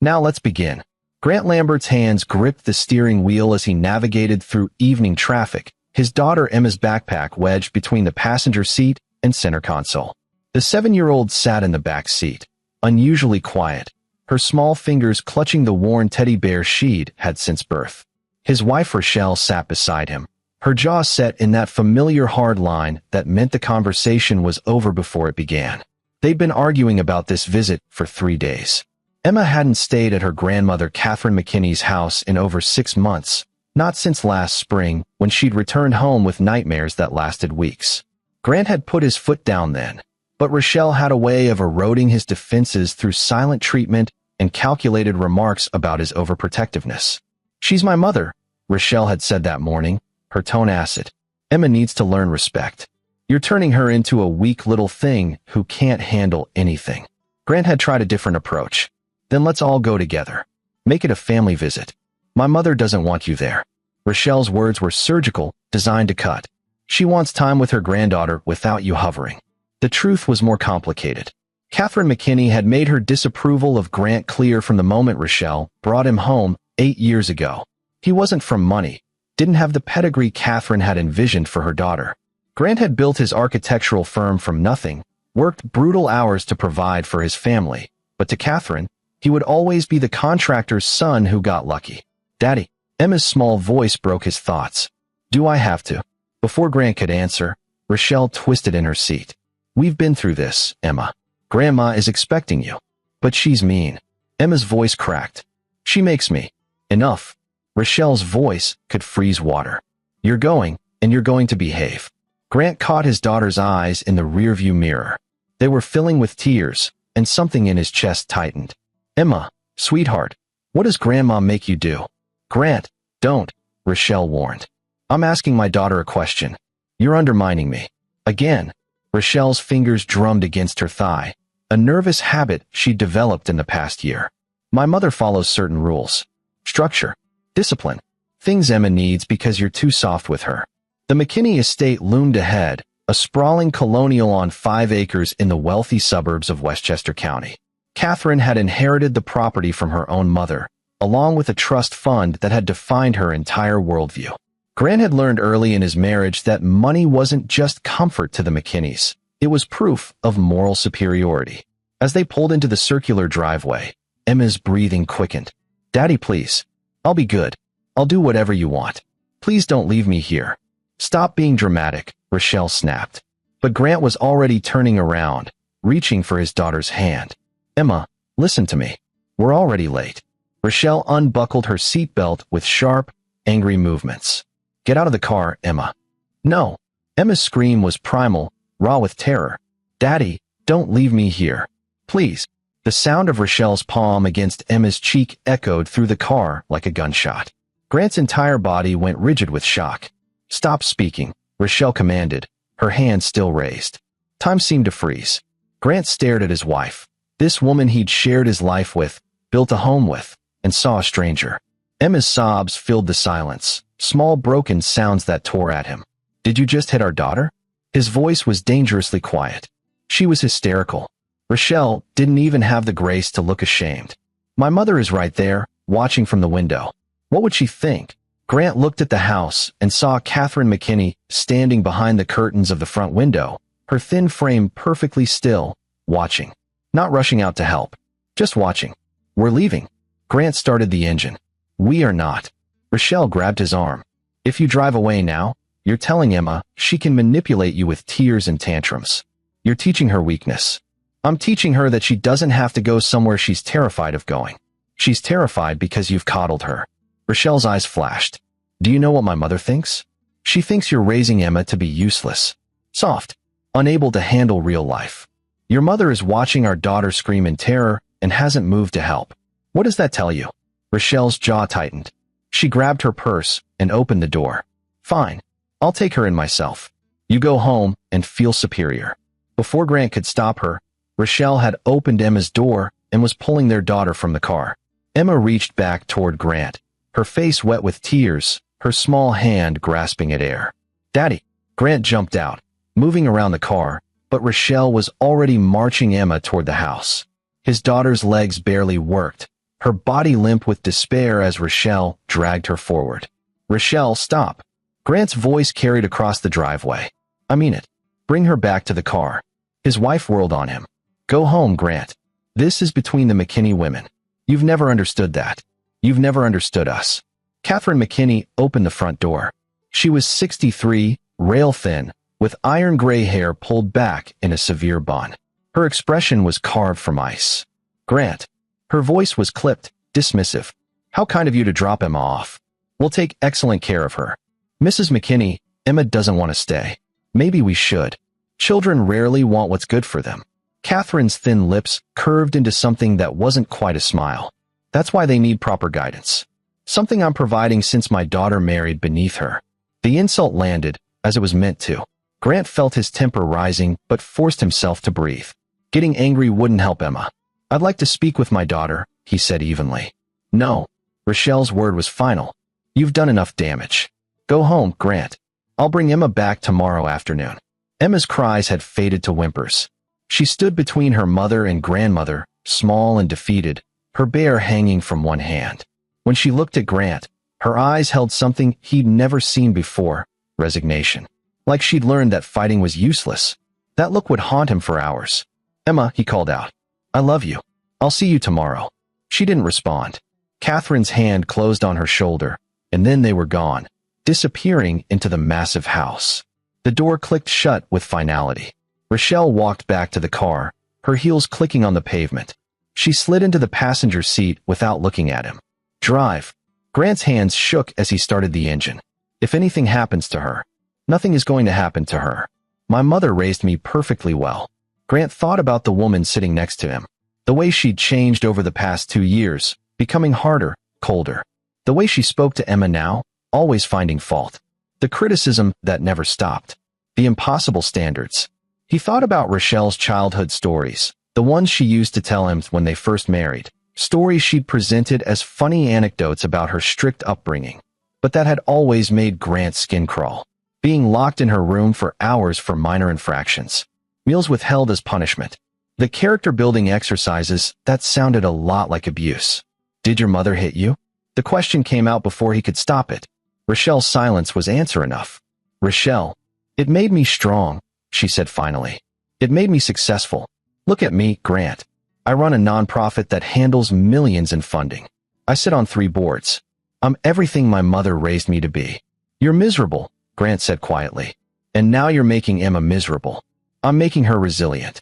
Now let's begin. Grant Lambert's hands gripped the steering wheel as he navigated through evening traffic, his daughter Emma's backpack wedged between the passenger seat and center console. The 7-year-old sat in the back seat, unusually quiet, her small fingers clutching the worn teddy bear she'd had since birth. His wife Rochelle sat beside him, her jaw set in that familiar hard line that meant the conversation was over before it began. They'd been arguing about this visit for 3 days. Emma hadn't stayed at her grandmother Catherine McKinney's house in over 6 months, not since last spring when she'd returned home with nightmares that lasted weeks. Grant had put his foot down then, but Rochelle had a way of eroding his defenses through silent treatment and calculated remarks about his overprotectiveness. "She's my mother," Rochelle had said that morning, her tone acid. "Emma needs to learn respect. You're turning her into a weak little thing who can't handle anything." Grant had tried a different approach. "Then let's all go together. Make it a family visit. My mother doesn't want you there." Rochelle's words were surgical, designed to cut. "She wants time with her granddaughter without you hovering." The truth was more complicated. Catherine McKinney had made her disapproval of Grant clear from the moment Rochelle brought him home 8 years ago. He wasn't from money, didn't have the pedigree Catherine had envisioned for her daughter. Grant had built his architectural firm from nothing, worked brutal hours to provide for his family, but to Catherine, he would always be the contractor's son who got lucky. "Daddy." Emma's small voice broke his thoughts. "Do I have to?" Before Grant could answer, Rochelle twisted in her seat. "We've been through this, Emma. Grandma is expecting you." "But she's mean." Emma's voice cracked. "She makes me." "Enough." Rochelle's voice could freeze water. "You're going, and you're going to behave." Grant caught his daughter's eyes in the rearview mirror. They were filling with tears, and something in his chest tightened. "Emma, sweetheart, what does Grandma make you do?" "Grant, don't," Rochelle warned. "I'm asking my daughter a question. You're undermining me." Again, Rochelle's fingers drummed against her thigh, a nervous habit she'd developed in the past year. "My mother follows certain rules. Structure. Discipline. Things Emma needs because you're too soft with her." The McKinney estate loomed ahead, a sprawling colonial on 5 acres in the wealthy suburbs of Westchester County. Catherine had inherited the property from her own mother, along with a trust fund that had defined her entire worldview. Grant had learned early in his marriage that money wasn't just comfort to the McKinneys. It was proof of moral superiority. As they pulled into the circular driveway, Emma's breathing quickened. "Daddy, please. I'll be good. I'll do whatever you want. Please don't leave me here." "Stop being dramatic," Rochelle snapped. But Grant was already turning around, reaching for his daughter's hand. "Emma, listen to me. We're already late." Rochelle unbuckled her seatbelt with sharp, angry movements. "Get out of the car, Emma." "No." Emma's scream was primal, raw with terror. "Daddy, don't leave me here. Please." The sound of Rochelle's palm against Emma's cheek echoed through the car like a gunshot. Grant's entire body went rigid with shock. "Stop speaking," Rochelle commanded, her hand still raised. Time seemed to freeze. Grant stared at his wife, this woman he'd shared his life with, built a home with, and saw a stranger. Emma's sobs filled the silence, small broken sounds that tore at him. "Did you just hit our daughter?" His voice was dangerously quiet. She was hysterical. Rochelle didn't even have the grace to look ashamed. "My mother is right there, watching from the window. What would she think?" Grant looked at the house and saw Catherine McKinney standing behind the curtains of the front window, her thin frame perfectly still, watching. Not rushing out to help. Just watching. "We're leaving." Grant started the engine. "We are not." Rochelle grabbed his arm. "If you drive away now, you're telling Emma she can manipulate you with tears and tantrums. You're teaching her weakness. I'm teaching her that she doesn't have to go somewhere she's terrified of going. She's terrified because you've coddled her." Rochelle's eyes flashed. "Do you know what my mother thinks? She thinks you're raising Emma to be useless, soft, unable to handle real life. Your mother is watching our daughter scream in terror and hasn't moved to help. What does that tell you?" Rochelle's jaw tightened. She grabbed her purse and opened the door. "Fine. I'll take her in myself. You go home and feel superior." Before Grant could stop her, Rochelle had opened Emma's door and was pulling their daughter from the car. Emma reached back toward Grant, her face wet with tears, her small hand grasping at air. "Daddy!" Grant jumped out, moving around the car, but Rochelle was already marching Emma toward the house. His daughter's legs barely worked, her body limp with despair as Rochelle dragged her forward. "Rochelle, stop." Grant's voice carried across the driveway. "I mean it. Bring her back to the car." His wife whirled on him. "Go home, Grant. This is between the McKinney women. You've never understood that. You've never understood us." Catherine McKinney opened the front door. She was 63, rail-thin, with iron-gray hair pulled back in a severe bun. Her expression was carved from ice. "Grant." Her voice was clipped, dismissive. "How kind of you to drop Emma off. We'll take excellent care of her." "Mrs. McKinney, Emma doesn't want to stay. Maybe we should. Children rarely want what's good for them." Catherine's thin lips curved into something that wasn't quite a smile. "That's why they need proper guidance. Something I'm providing since my daughter married beneath her." The insult landed, as it was meant to. Grant felt his temper rising, but forced himself to breathe. Getting angry wouldn't help Emma. "I'd like to speak with my daughter," he said evenly. "No." Rochelle's word was final. "You've done enough damage. Go home, Grant. I'll bring Emma back tomorrow afternoon." Emma's cries had faded to whimpers. She stood between her mother and grandmother, small and defeated, her bear hanging from one hand. When she looked at Grant, her eyes held something he'd never seen before: resignation. Like she'd learned that fighting was useless. That look would haunt him for hours. "Emma," he called out. "I love you. I'll see you tomorrow." She didn't respond. Catherine's hand closed on her shoulder, and then they were gone, disappearing into the massive house. The door clicked shut with finality. Rochelle walked back to the car, her heels clicking on the pavement. She slid into the passenger seat without looking at him. "Drive." Grant's hands shook as he started the engine. "If anything happens to her." "Nothing is going to happen to her. My mother raised me perfectly well." Grant thought about the woman sitting next to him. The way she'd changed over the past 2 years, becoming harder, colder. The way she spoke to Emma now, always finding fault. The criticism that never stopped. The impossible standards. He thought about Rochelle's childhood stories, the ones she used to tell him when they first married. Stories she'd presented as funny anecdotes about her strict upbringing, but that had always made Grant's skin crawl. Being locked in her room for hours for minor infractions. Meals withheld as punishment. The character-building exercises that sounded a lot like abuse. "Did your mother hit you?" The question came out before he could stop it. Rochelle's silence was answer enough. "Rochelle, it made me strong," she said finally. "It made me successful. Look at me, Grant. I run a nonprofit that handles millions in funding. I sit on 3 boards. I'm everything my mother raised me to be." "You're miserable," Grant said quietly. "And now you're making Emma miserable." "I'm making her resilient."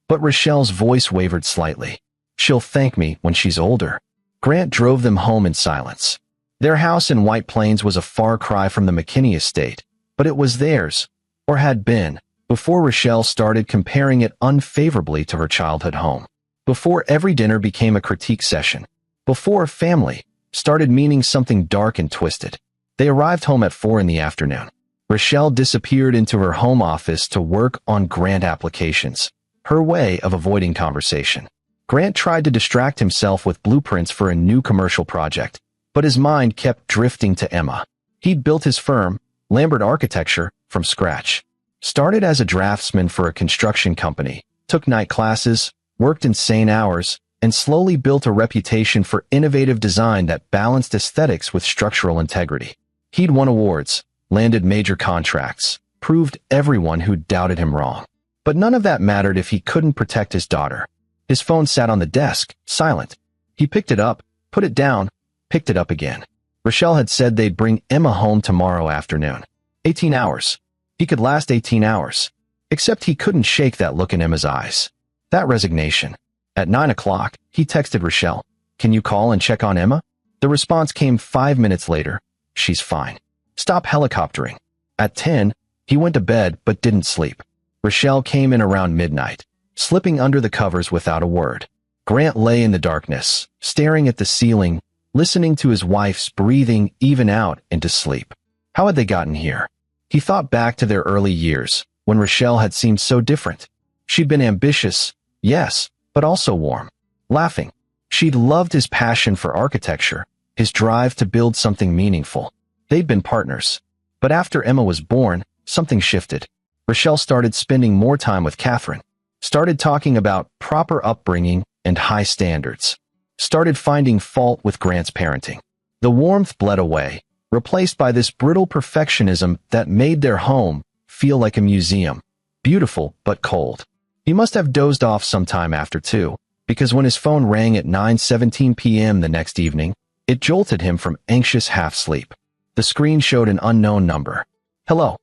But Rochelle's voice wavered slightly. "She'll thank me when she's older." Grant drove them home in silence. Their house in White Plains was a far cry from the McKinney estate, but it was theirs, or had been, before Rochelle started comparing it unfavorably to her childhood home. Before every dinner became a critique session. Before family started meaning something dark and twisted. They arrived home at 4 in the afternoon. Rochelle disappeared into her home office to work on grant applications, her way of avoiding conversation. Grant tried to distract himself with blueprints for a new commercial project, but his mind kept drifting to Emma. He'd built his firm, Lambert Architecture, from scratch. Started as a draftsman for a construction company, took night classes, worked insane hours, and slowly built a reputation for innovative design that balanced aesthetics with structural integrity. He'd won awards, landed major contracts, proved everyone who doubted him wrong. But none of that mattered if he couldn't protect his daughter. His phone sat on the desk, silent. He picked it up, put it down, picked it up again. Rochelle had said they'd bring Emma home tomorrow afternoon. 18 hours. He could last 18 hours. Except he couldn't shake that look in Emma's eyes. That resignation. At 9 o'clock, he texted Rochelle, "Can you call and check on Emma?" The response came 5 minutes later. "She's fine. Stop helicoptering." At 10, he went to bed but didn't sleep. Rochelle came in around midnight, slipping under the covers without a word. Grant lay in the darkness, staring at the ceiling, listening to his wife's breathing even out into sleep. How had they gotten here? He thought back to their early years, when Rochelle had seemed so different. She'd been ambitious, yes, but also warm. Laughing. She'd loved his passion for architecture, his drive to build something meaningful. They'd been partners. But after Emma was born, something shifted. Rochelle started spending more time with Catherine. Started talking about proper upbringing and high standards. started finding fault with Grant's parenting. The warmth bled away, replaced by this brittle perfectionism that made their home feel like a museum, beautiful but cold. He must have dozed off sometime after 2, because when his phone rang at 9:17 p.m. the next evening, it jolted him from anxious half-sleep. The screen showed an unknown number. "Hello.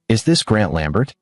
Is this Grant Lambert?"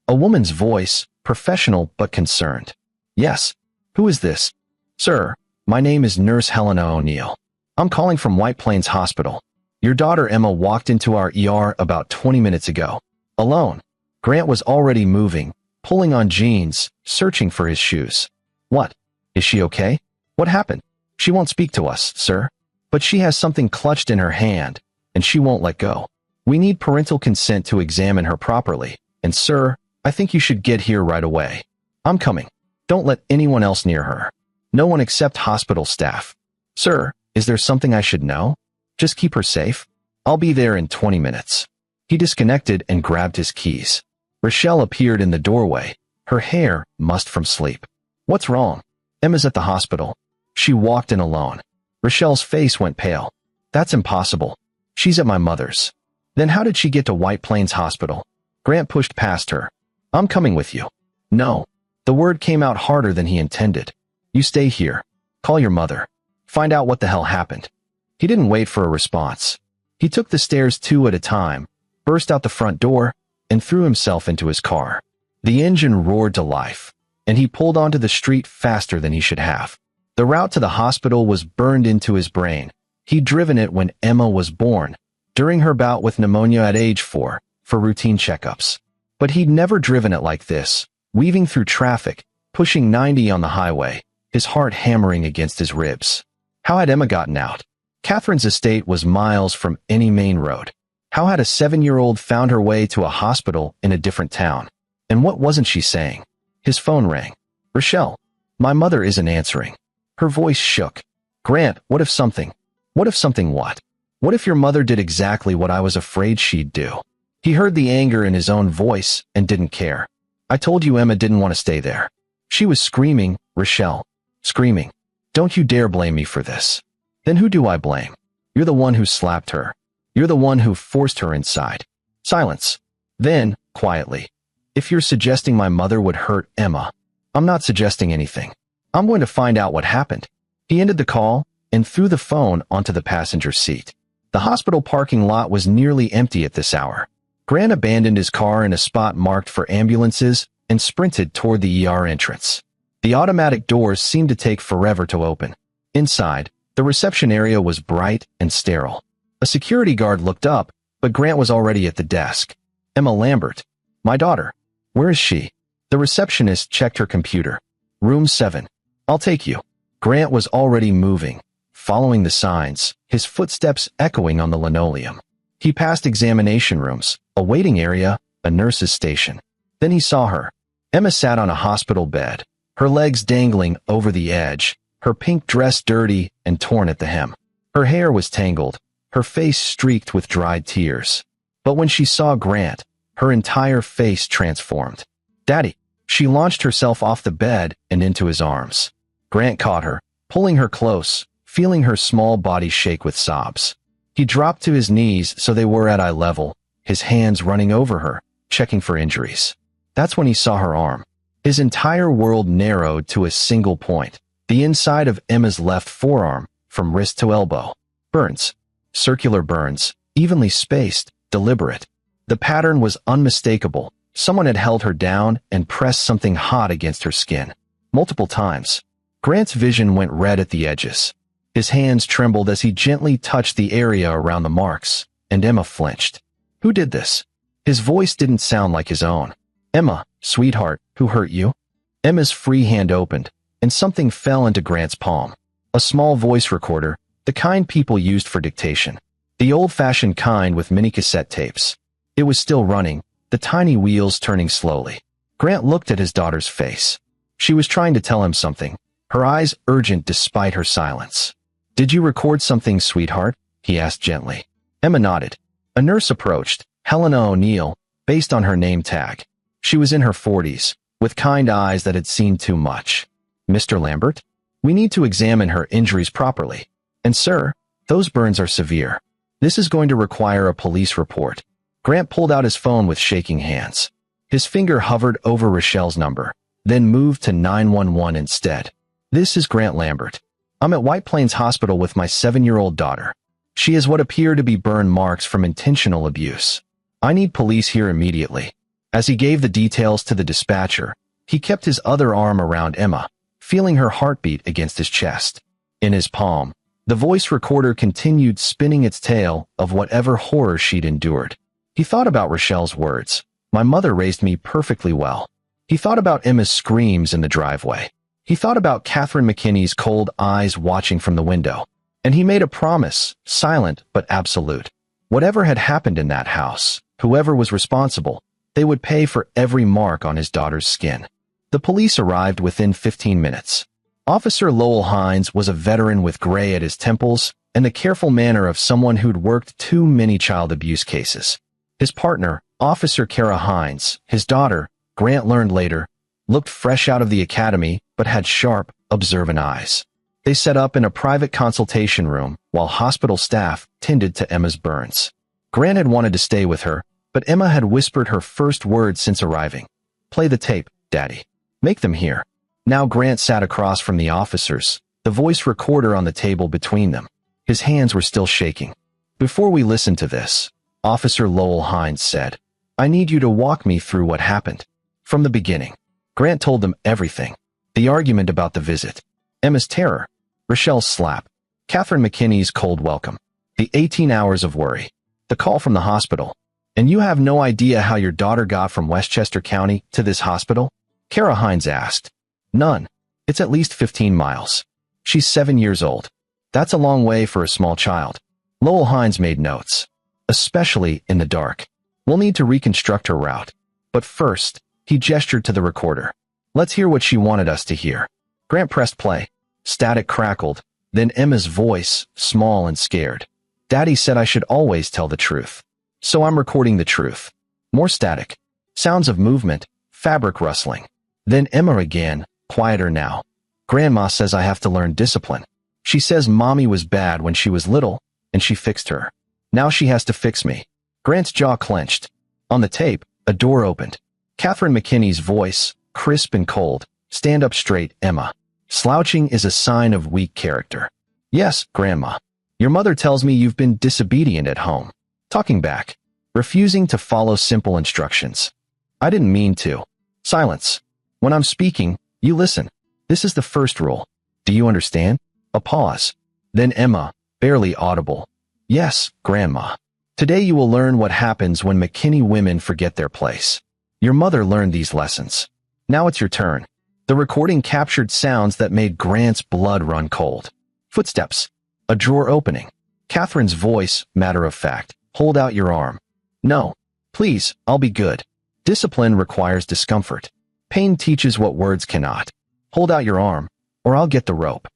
A woman's voice, professional but concerned. "Yes. Who is this?" "Sir, my name is Nurse Helena O'Neill. I'm calling from White Plains Hospital. Your daughter Emma walked into our ER about 20 minutes ago. Alone." Grant was already moving, pulling on jeans, searching for his shoes. "What? Is she okay? What happened?" "She won't speak to us, sir. But she has something clutched in her hand, and she won't let go. We need parental consent to examine her properly, and sir, I think you should get here right away." "I'm coming. Don't let anyone else near her. No one except hospital staff." "Sir, is there something I should know? Just keep her safe. I'll be there in 20 minutes. He disconnected and grabbed his keys. Rochelle appeared in the doorway, her hair mussed from sleep. "What's wrong?" "Emma's at the hospital." She walked in alone. Rochelle's face went pale. "That's impossible. She's at my mother's." "Then how did she get to White Plains Hospital?" Grant pushed past her. "I'm coming with you." "No." The word came out harder than he intended. "You stay here. Call your mother. Find out what the hell happened." He didn't wait for a response. He took the stairs 2 at a time, burst out the front door, and threw himself into his car. The engine roared to life, and he pulled onto the street faster than he should have. The route to the hospital was burned into his brain. He'd driven it when Emma was born, during her bout with pneumonia at age 4, for routine checkups. But he'd never driven it like this, weaving through traffic, pushing 90 on the highway, his heart hammering against his ribs. How had Emma gotten out? Catherine's estate was miles from any main road. How had a 7-year-old found her way to a hospital in a different town? And what wasn't she saying? His phone rang. "Rochelle, my mother isn't answering." Her voice shook. "Grant, what if something? What if something what? What if your mother did exactly what I was afraid she'd do?" He heard the anger in his own voice and didn't care. "I told you Emma didn't want to stay there." She was screaming, Rochelle. Screaming. "Don't you dare blame me for this." "Then who do I blame? You're the one who slapped her. You're the one who forced her inside." Silence. Then, quietly, "If you're suggesting my mother would hurt Emma, I'm not suggesting anything. I'm going to find out what happened." He ended the call and threw the phone onto the passenger seat. The hospital parking lot was nearly empty at this hour. Grant abandoned his car in a spot marked for ambulances and sprinted toward the ER entrance. The automatic doors seemed to take forever to open. Inside, the reception area was bright and sterile. A security guard looked up, but Grant was already at the desk. "Emma Lambert. My daughter. Where is she?" The receptionist checked her computer. "Room 7. I'll take you." Grant was already moving, following the signs, his footsteps echoing on the linoleum. He passed examination rooms, a waiting area, a nurse's station. Then he saw her. Emma sat on a hospital bed, her legs dangling over the edge, her pink dress dirty and torn at the hem. Her hair was tangled, her face streaked with dried tears. But when she saw Grant, her entire face transformed. "Daddy." She launched herself off the bed and into his arms. Grant caught her, pulling her close, feeling her small body shake with sobs. He dropped to his knees so they were at eye level, his hands running over her, checking for injuries. That's when he saw her arm. His entire world narrowed to a single point, the inside of Emma's left forearm, from wrist to elbow. Burns. Circular burns, evenly spaced, deliberate. The pattern was unmistakable. Someone had held her down and pressed something hot against her skin. Multiple times. Grant's vision went red at the edges. His hands trembled as he gently touched the area around the marks, and Emma flinched. "Who did this?" His voice didn't sound like his own. "Emma, sweetheart, who hurt you?" Emma's free hand opened, and something fell into Grant's palm. A small voice recorder, the kind people used for dictation. The old-fashioned kind with mini cassette tapes. It was still running, the tiny wheels turning slowly. Grant looked at his daughter's face. She was trying to tell him something, her eyes urgent despite her silence. "Did you record something, sweetheart?" he asked gently. Emma nodded. A nurse approached, Helena O'Neill, based on her name tag. She was in her 40s, with kind eyes that had seen too much. "Mr. Lambert?" We need to examine her injuries properly. And sir, those burns are severe. This is going to require a police report. Grant pulled out his phone with shaking hands. His finger hovered over Rochelle's number, then moved to 911 instead. This is Grant Lambert. I'm at White Plains Hospital with my 7-year-old daughter. She has what appear to be burn marks from intentional abuse. I need police here immediately. As he gave the details to the dispatcher, he kept his other arm around Emma, feeling her heartbeat against his chest. In his palm, the voice recorder continued spinning its tale of whatever horror she'd endured. He thought about Rochelle's words. My mother raised me perfectly well. He thought about Emma's screams in the driveway. He thought about Catherine McKinney's cold eyes watching from the window. And he made a promise, silent but absolute. Whatever had happened in that house, whoever was responsible, they would pay for every mark on his daughter's skin. The police arrived within 15 minutes. Officer Lowell Hines was a veteran with gray at his temples and the careful manner of someone who'd worked too many child abuse cases. His partner, Officer Kara Hines, his daughter, Grant learned later, looked fresh out of the academy but had sharp, observant eyes. They set up in a private consultation room while hospital staff tended to Emma's burns. Grant had wanted to stay with her, but Emma had whispered her first words since arriving. Play the tape, Daddy. Make them hear. Now Grant sat across from the officers, the voice recorder on the table between them. His hands were still shaking. Before we listen to this, Officer Lowell Hines said, I need you to walk me through what happened. From the beginning. Grant told them everything. The argument about the visit. Emma's terror. Rochelle's slap. Catherine McKinney's cold welcome. The 18 hours of worry. The call from the hospital. And you have no idea how your daughter got from Westchester County to this hospital? Kara Hines asked. None. It's at least 15 miles. She's 7 years old. That's a long way for a small child. Lowell Hines made notes. Especially in the dark. We'll need to reconstruct her route. But first, he gestured to the recorder. Let's hear what she wanted us to hear. Grant pressed play. Static crackled, then Emma's voice, small and scared. Daddy said I should always tell the truth. So I'm recording the truth. More static. Sounds of movement, fabric rustling. Then Emma again, quieter now. Grandma says I have to learn discipline. She says Mommy was bad when she was little, and she fixed her. Now she has to fix me. Grant's jaw clenched. On the tape, a door opened. Catherine McKinney's voice, crisp and cold. Stand up straight, Emma. Slouching is a sign of weak character. Yes, Grandma. Your mother tells me you've been disobedient at home. Talking back. Refusing to follow simple instructions. I didn't mean to. Silence. When I'm speaking, you listen. This is the first rule. Do you understand? A pause. Then Emma, barely audible. Yes, Grandma. Today you will learn what happens when McKinney women forget their place. Your mother learned these lessons. Now it's your turn. The recording captured sounds that made Grant's blood run cold. Footsteps. A drawer opening. Catherine's voice, matter of fact. Hold out your arm. No. Please, I'll be good. Discipline requires discomfort. Pain teaches what words cannot. Hold out your arm, or I'll get the rope.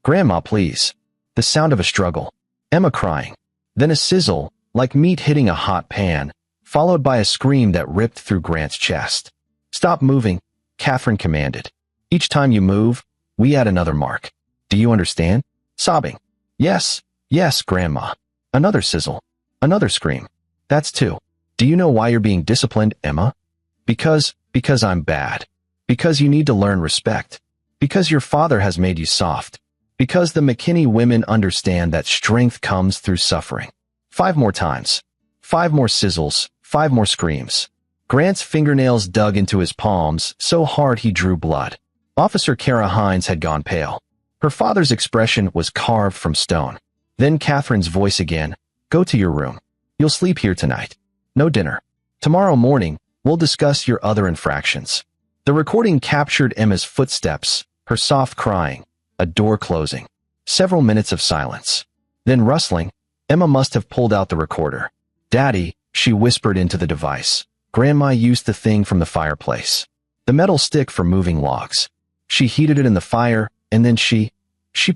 Grandma, please. The sound of a struggle. Emma crying. Then a sizzle, like meat hitting a hot pan, followed by a scream that ripped through Grant's chest. Stop moving, Catherine commanded. Each time you move, we add another mark. Do you understand? Sobbing. Yes, yes, Grandma. Another sizzle. Another scream. That's 2. Do you know why you're being disciplined, Emma? Because I'm bad. Because you need to learn respect. Because your father has made you soft. Because the McKinney women understand that strength comes through suffering. 5 more times. 5 more sizzles. 5 more screams. Grant's fingernails dug into his palms so hard he drew blood. Officer Kara Hines had gone pale. Her father's expression was carved from stone. Then Catherine's voice again. Go to your room. You'll sleep here tonight. No dinner. Tomorrow morning, we'll discuss your other infractions. The recording captured Emma's footsteps, her soft crying, a door closing. Several minutes of silence. Then rustling, Emma must have pulled out the recorder. Daddy, she whispered into the device. Grandma used the thing from the fireplace. The metal stick for moving logs. She heated it in the fire, and then she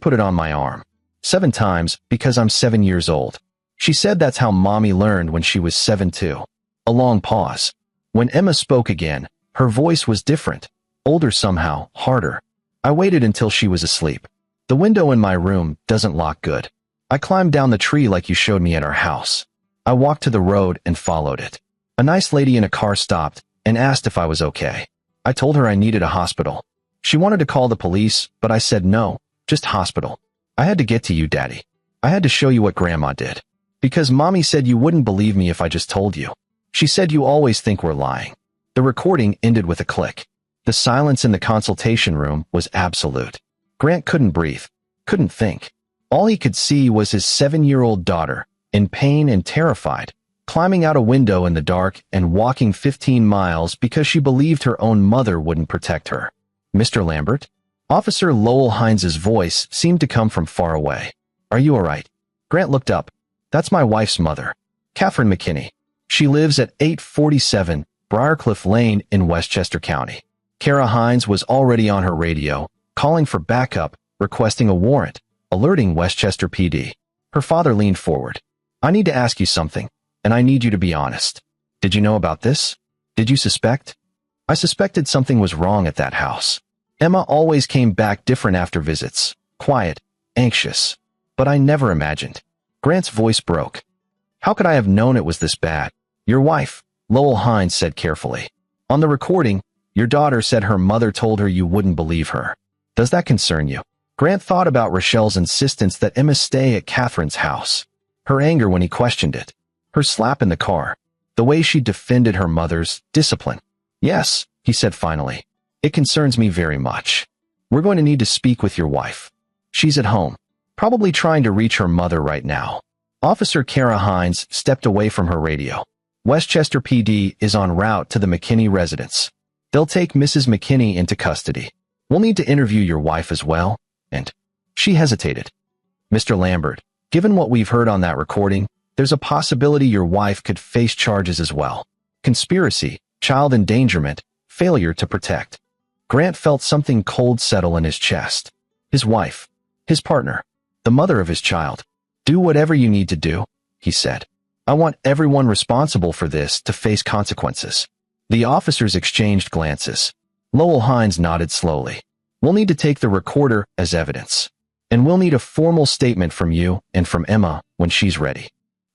put it on my arm. 7 times, because I'm 7 years old. She said that's how Mommy learned when she was 7 too. A long pause. When Emma spoke again, her voice was different. Older somehow, harder. I waited until she was asleep. The window in my room doesn't lock good. I climbed down the tree like you showed me at our house. I walked to the road and followed it. A nice lady in a car stopped and asked if I was okay. I told her I needed a hospital. She wanted to call the police, but I said no, just hospital. I had to get to you, Daddy. I had to show you what Grandma did. Because Mommy said you wouldn't believe me if I just told you. She said you always think we're lying. The recording ended with a click. The silence in the consultation room was absolute. Grant couldn't breathe, couldn't think. All he could see was his 7-year-old daughter, in pain and terrified, climbing out a window in the dark and walking 15 miles because she believed her own mother wouldn't protect her. Mr. Lambert? Officer Lowell Hines's voice seemed to come from far away. Are you all right? Grant looked up. That's my wife's mother, Catherine McKinney. She lives at 847 Briarcliff Lane in Westchester County. Kara Hines was already on her radio, calling for backup, requesting a warrant, alerting Westchester PD. Her father leaned forward. I need to ask you something, and I need you to be honest. Did you know about this? Did you suspect? I suspected something was wrong at that house. Emma always came back different after visits, quiet, anxious. But I never imagined. Grant's voice broke. How could I have known it was this bad? Your wife, Lowell Hines said carefully. On the recording, your daughter said her mother told her you wouldn't believe her. Does that concern you? Grant thought about Rochelle's insistence that Emma stay at Catherine's house. Her anger when he questioned it. Her slap in the car. The way she defended her mother's discipline. Yes, he said finally. It concerns me very much. We're going to need to speak with your wife. She's at home, probably trying to reach her mother right now. Officer Kara Hines stepped away from her radio. Westchester PD is en route to the McKinney residence. They'll take Mrs. McKinney into custody. We'll need to interview your wife as well, and she hesitated. Mr. Lambert, given what we've heard on that recording, there's a possibility your wife could face charges as well. Conspiracy, child endangerment, failure to protect. Grant felt something cold settle in his chest. His wife, his partner, the mother of his child. Do whatever you need to do, he said. I want everyone responsible for this to face consequences. The officers exchanged glances. Lowell Hines nodded slowly. We'll need to take the recorder as evidence. And we'll need a formal statement from you and from Emma when she's ready.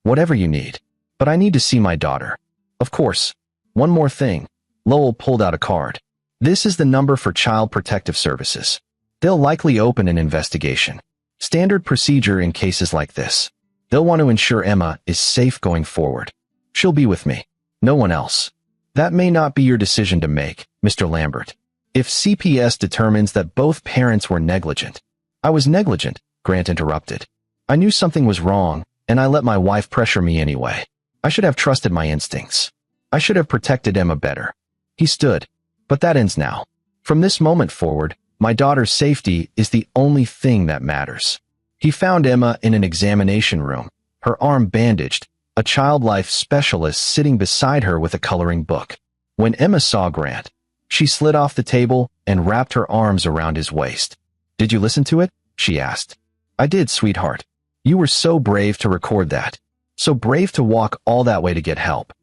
Whatever you need. But I need to see my daughter. Of course. One more thing. Lowell pulled out a card. This is the number for Child Protective Services. They'll likely open an investigation. Standard procedure in cases like this. They'll want to ensure Emma is safe going forward. She'll be with me. No one else. That may not be your decision to make, Mr. Lambert. If CPS determines that both parents were negligent. I was negligent, Grant interrupted. I knew something was wrong, and I let my wife pressure me anyway. I should have trusted my instincts. I should have protected Emma better. He stood. But that ends now. From this moment forward, my daughter's safety is the only thing that matters. He found Emma in an examination room, her arm bandaged, a child life specialist sitting beside her with a coloring book. When Emma saw Grant, she slid off the table and wrapped her arms around his waist. Did you listen to it? She asked. I did, sweetheart. You were so brave to record that. So brave to walk all that way to get help.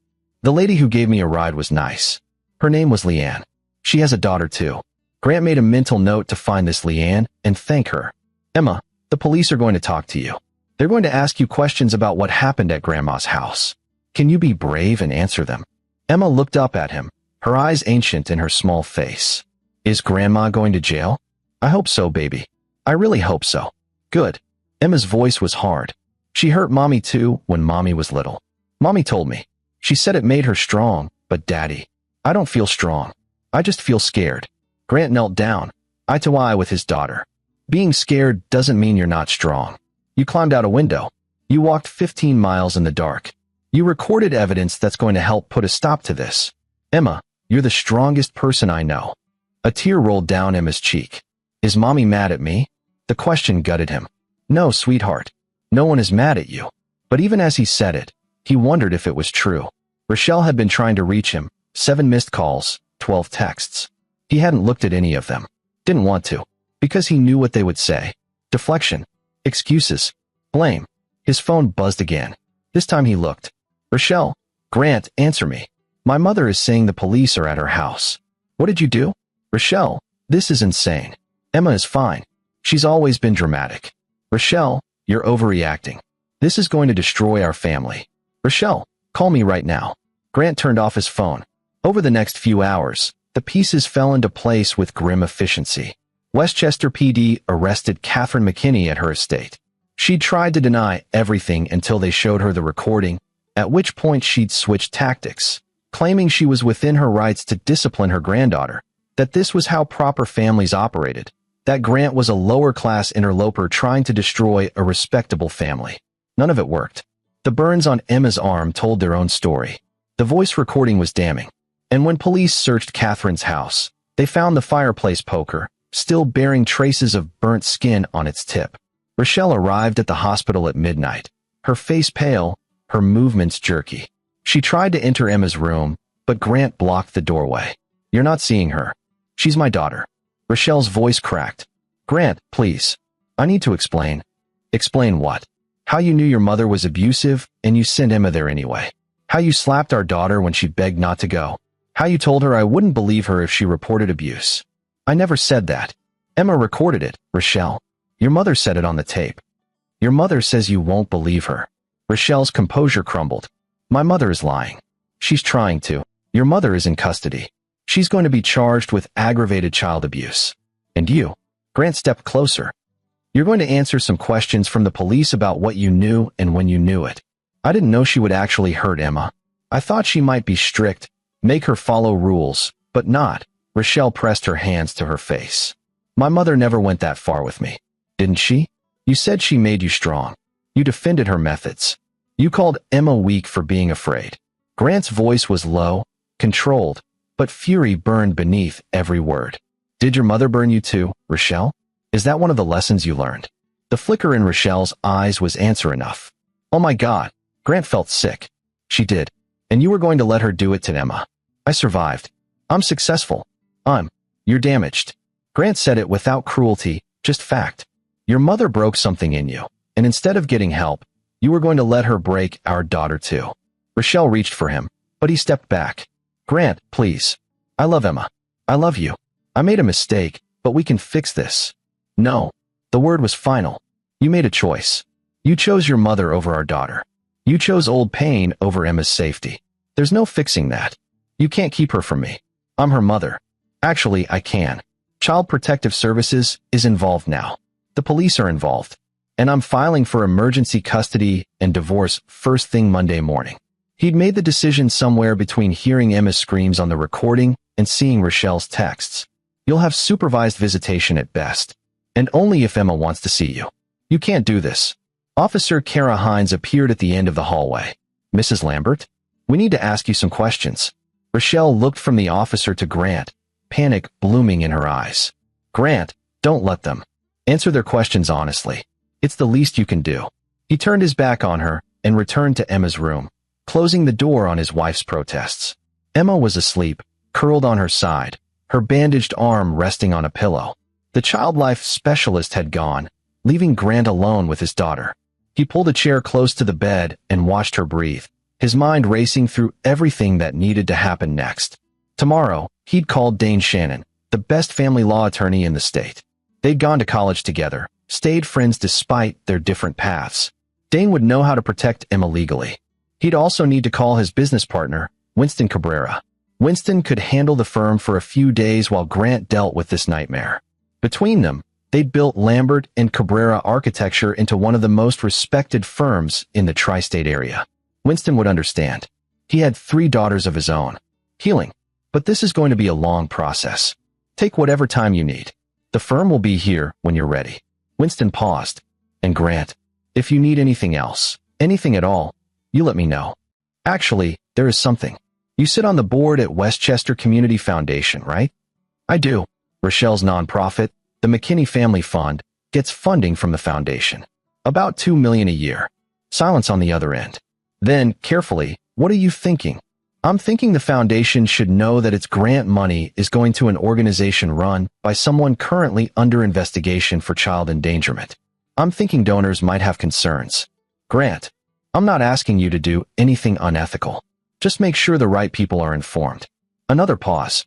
The lady who gave me a ride was nice. Her name was Leanne. She has a daughter too. Grant made a mental note to find this Leanne and thank her. Emma, the police are going to talk to you. They're going to ask you questions about what happened at Grandma's house. Can you be brave and answer them? Emma looked up at him, her eyes ancient in her small face. Is Grandma going to jail? I hope so, baby. I really hope so. Good. Emma's voice was hard. She hurt Mommy too when Mommy was little. Mommy told me. She said it made her strong, but Daddy, I don't feel strong. I just feel scared. Grant knelt down, eye to eye with his daughter. Being scared doesn't mean you're not strong. You climbed out a window. You walked 15 miles in the dark. You recorded evidence that's going to help put a stop to this. Emma, you're the strongest person I know. A tear rolled down Emma's cheek. Is Mommy mad at me? The question gutted him. No, sweetheart. No one is mad at you. But even as he said it, he wondered if it was true. Rochelle had been trying to reach him. 7 missed calls, 12 texts. He hadn't looked at any of them. Didn't want to. Because he knew what they would say. Deflection. Excuses. Blame. His phone buzzed again. This time he looked. Rochelle. Grant, answer me. My mother is saying the police are at her house. What did you do? Rochelle, this is insane. Emma is fine. She's always been dramatic. Rochelle, you're overreacting. This is going to destroy our family. Rochelle, call me right now. Grant turned off his phone. Over the next few hours, the pieces fell into place with grim efficiency. Westchester PD arrested Catherine McKinney at her estate. She'd tried to deny everything until they showed her the recording, at which point she'd switched tactics, claiming she was within her rights to discipline her granddaughter, that this was how proper families operated, that Grant was a lower-class interloper trying to destroy a respectable family. None of it worked. The burns on Emma's arm told their own story. The voice recording was damning, and when police searched Catherine's house, they found the fireplace poker, still bearing traces of burnt skin on its tip. Rochelle arrived at the hospital at midnight, her face pale, her movements jerky. She tried to enter Emma's room, but Grant blocked the doorway. You're not seeing her. She's my daughter. Rochelle's voice cracked. Grant, please. I need to explain. Explain what? How you knew your mother was abusive and you sent Emma there anyway. How you slapped our daughter when she begged not to go. How you told her I wouldn't believe her if she reported abuse. I never said that. Emma recorded it, Rochelle. Your mother said it on the tape. Your mother says you won't believe her. Rochelle's composure crumbled. My mother is lying. She's trying to. Your mother is in custody. She's going to be charged with aggravated child abuse. And you? Grant stepped closer. You're going to answer some questions from the police about what you knew and when you knew it. I didn't know she would actually hurt Emma. I thought she might be strict, make her follow rules, but not. Rochelle pressed her hands to her face. My mother never went that far with me. Didn't she? You said she made you strong. You defended her methods. You called Emma weak for being afraid. Grant's voice was low, controlled, but fury burned beneath every word. Did your mother burn you too, Rochelle? Is that one of the lessons you learned? The flicker in Rochelle's eyes was answer enough. Oh my God, Grant felt sick. She did. And you were going to let her do it to Emma. I survived. I'm successful. You're damaged. Grant said it without cruelty, just fact. Your mother broke something in you, and instead of getting help, you were going to let her break our daughter too. Rochelle reached for him, but he stepped back. Grant, please. I love Emma. I love you. I made a mistake, but we can fix this. No. The word was final. You made a choice. You chose your mother over our daughter. You chose old pain over Emma's safety. There's no fixing that. You can't keep her from me. I'm her mother. Actually, I can. Child Protective Services is involved now. The police are involved. And I'm filing for emergency custody and divorce first thing Monday morning. He'd made the decision somewhere between hearing Emma's screams on the recording and seeing Rochelle's texts. You'll have supervised visitation at best. And only if Emma wants to see you. You can't do this. Officer Kara Hines appeared at the end of the hallway. Mrs. Lambert? We need to ask you some questions. Rochelle looked from the officer to Grant, panic blooming in her eyes. Grant, don't let them. Answer their questions honestly. It's the least you can do. He turned his back on her and returned to Emma's room, closing the door on his wife's protests. Emma was asleep, curled on her side, her bandaged arm resting on a pillow. The child life specialist had gone, leaving Grant alone with his daughter. He pulled a chair close to the bed and watched her breathe, his mind racing through everything that needed to happen next. Tomorrow, he'd called Dane Shannon, the best family law attorney in the state. They'd gone to college together, stayed friends despite their different paths. Dane would know how to protect Emma legally. He'd also need to call his business partner, Winston Cabrera. Winston could handle the firm for a few days while Grant dealt with this nightmare. Between them, they'd built Lambert and Cabrera Architecture into one of the most respected firms in the tri-state area. Winston would understand. He had 3 daughters of his own. Healing. But this is going to be a long process. Take whatever time you need. The firm will be here when you're ready. Winston paused. And Grant, if you need anything else, anything at all, you let me know. Actually, there is something. You sit on the board at Westchester Community Foundation, right? I do. Rochelle's nonprofit, the McKinney Family Fund, gets funding from the foundation. About $2 million a year. Silence on the other end. Then, carefully, what are you thinking? I'm thinking the foundation should know that its grant money is going to an organization run by someone currently under investigation for child endangerment. I'm thinking donors might have concerns. Grant, I'm not asking you to do anything unethical. Just make sure the right people are informed. Another pause.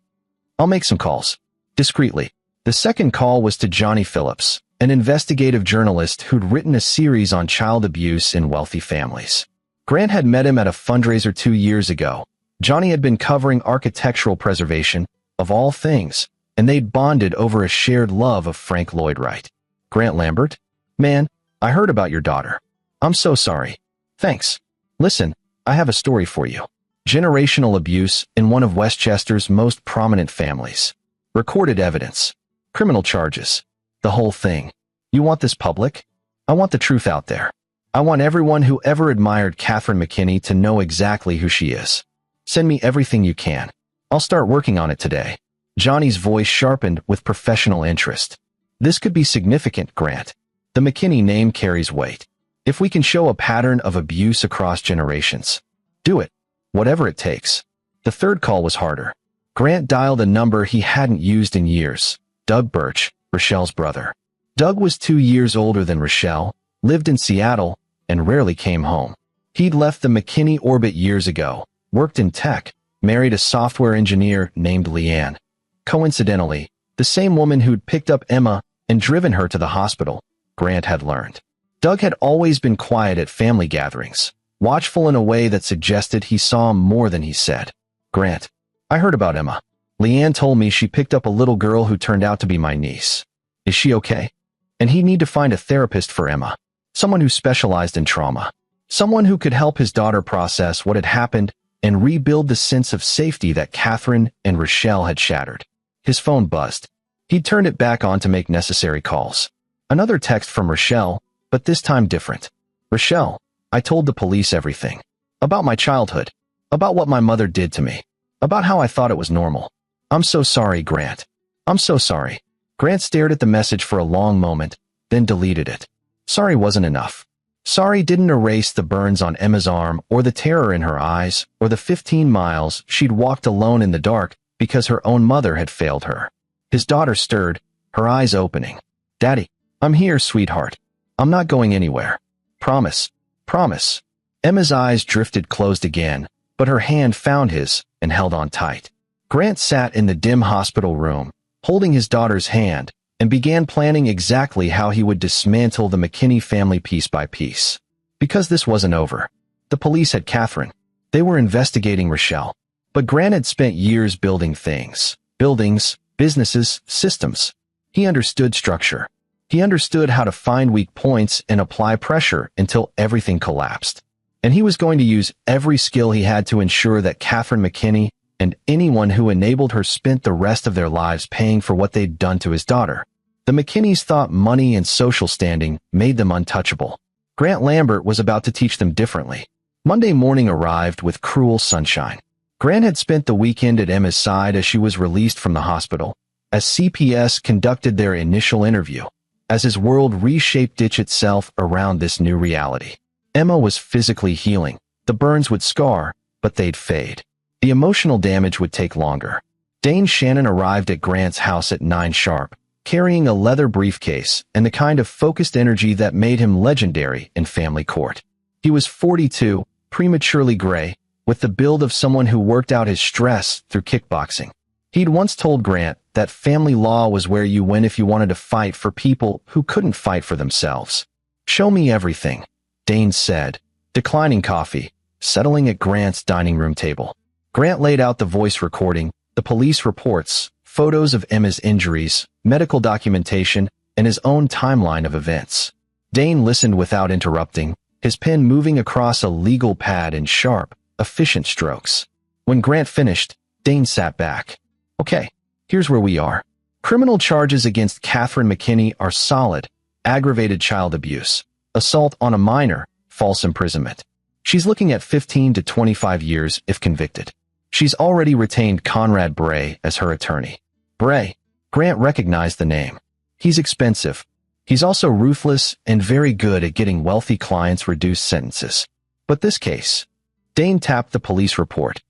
I'll make some calls. Discreetly. The second call was to Johnny Phillips, an investigative journalist who'd written a series on child abuse in wealthy families. Grant had met him at a fundraiser 2 years ago. Johnny had been covering architectural preservation, of all things, and they'd bonded over a shared love of Frank Lloyd Wright. Grant Lambert? Man, I heard about your daughter. I'm so sorry. Thanks. Listen, I have a story for you. Generational abuse in one of Westchester's most prominent families. Recorded evidence. Criminal charges. The whole thing. You want this public? I want the truth out there. I want everyone who ever admired Catherine McKinney to know exactly who she is. Send me everything you can. I'll start working on it today. Johnny's voice sharpened with professional interest. This could be significant, Grant. The McKinney name carries weight. If we can show a pattern of abuse across generations. Do it. Whatever it takes. The third call was harder. Grant dialed a number he hadn't used in years. Doug Birch, Rochelle's brother. Doug was 2 years older than Rochelle, lived in Seattle, and rarely came home. He'd left the McKinney orbit years ago, worked in tech, married a software engineer named Leanne. Coincidentally, the same woman who'd picked up Emma and driven her to the hospital, Grant had learned. Doug had always been quiet at family gatherings, watchful in a way that suggested he saw more than he said. Grant, I heard about Emma. Leanne told me she picked up a little girl who turned out to be my niece. Is she okay? And he'd need to find a therapist for Emma. Someone who specialized in trauma. Someone who could help his daughter process what had happened and rebuild the sense of safety that Catherine and Rochelle had shattered. His phone buzzed. He'd turned it back on to make necessary calls. Another text from Rochelle, but this time different. Rochelle, I told the police everything. About my childhood. About what my mother did to me. About how I thought it was normal. I'm so sorry, Grant. I'm so sorry. Grant stared at the message for a long moment, then deleted it. Sorry wasn't enough. Sorry didn't erase the burns on Emma's arm or the terror in her eyes or the 15 miles she'd walked alone in the dark because her own mother had failed her. His daughter stirred, her eyes opening. Daddy, I'm here, sweetheart. I'm not going anywhere. Promise. Promise. Emma's eyes drifted closed again, but her hand found his and held on tight. Grant sat in the dim hospital room, holding his daughter's hand, and began planning exactly how he would dismantle the McKinney family piece by piece. Because this wasn't over. The police had Catherine. They were investigating Rochelle. But Grant had spent years building things. Buildings, businesses, systems. He understood structure. He understood how to find weak points and apply pressure until everything collapsed. And he was going to use every skill he had to ensure that Catherine McKinney and anyone who enabled her spent the rest of their lives paying for what they'd done to his daughter. The McKinneys thought money and social standing made them untouchable. Grant Lambert was about to teach them differently. Monday morning arrived with cruel sunshine. Grant had spent the weekend at Emma's side as she was released from the hospital, as CPS conducted their initial interview, as his world reshaped itself around this new reality. Emma was physically healing. The burns would scar, but they'd fade. The emotional damage would take longer. Dane Shannon arrived at Grant's house at 9 sharp, carrying a leather briefcase and the kind of focused energy that made him legendary in family court. He was 42, prematurely gray, with the build of someone who worked out his stress through kickboxing. He'd once told Grant that family law was where you went if you wanted to fight for people who couldn't fight for themselves. Show me everything, Dane said, declining coffee, settling at Grant's dining room table. Grant laid out the voice recording, the police reports, photos of Emma's injuries, medical documentation, and his own timeline of events. Dane listened without interrupting, his pen moving across a legal pad in sharp, efficient strokes. When Grant finished, Dane sat back. Okay, here's where we are. Criminal charges against Catherine McKinney are solid: aggravated child abuse, assault on a minor, false imprisonment. She's looking at 15 to 25 years if convicted. She's already retained Conrad Bray as her attorney. Bray, Grant recognized the name. He's expensive. He's also ruthless and very good at getting wealthy clients reduced sentences. But this case, Dane tapped the police report.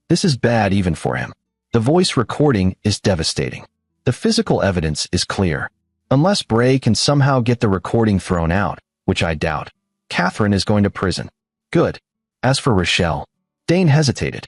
This is bad even for him. The voice recording is devastating. The physical evidence is clear. Unless Bray can somehow get the recording thrown out, which I doubt, Catherine is going to prison. Good. As for Rochelle, Dane hesitated.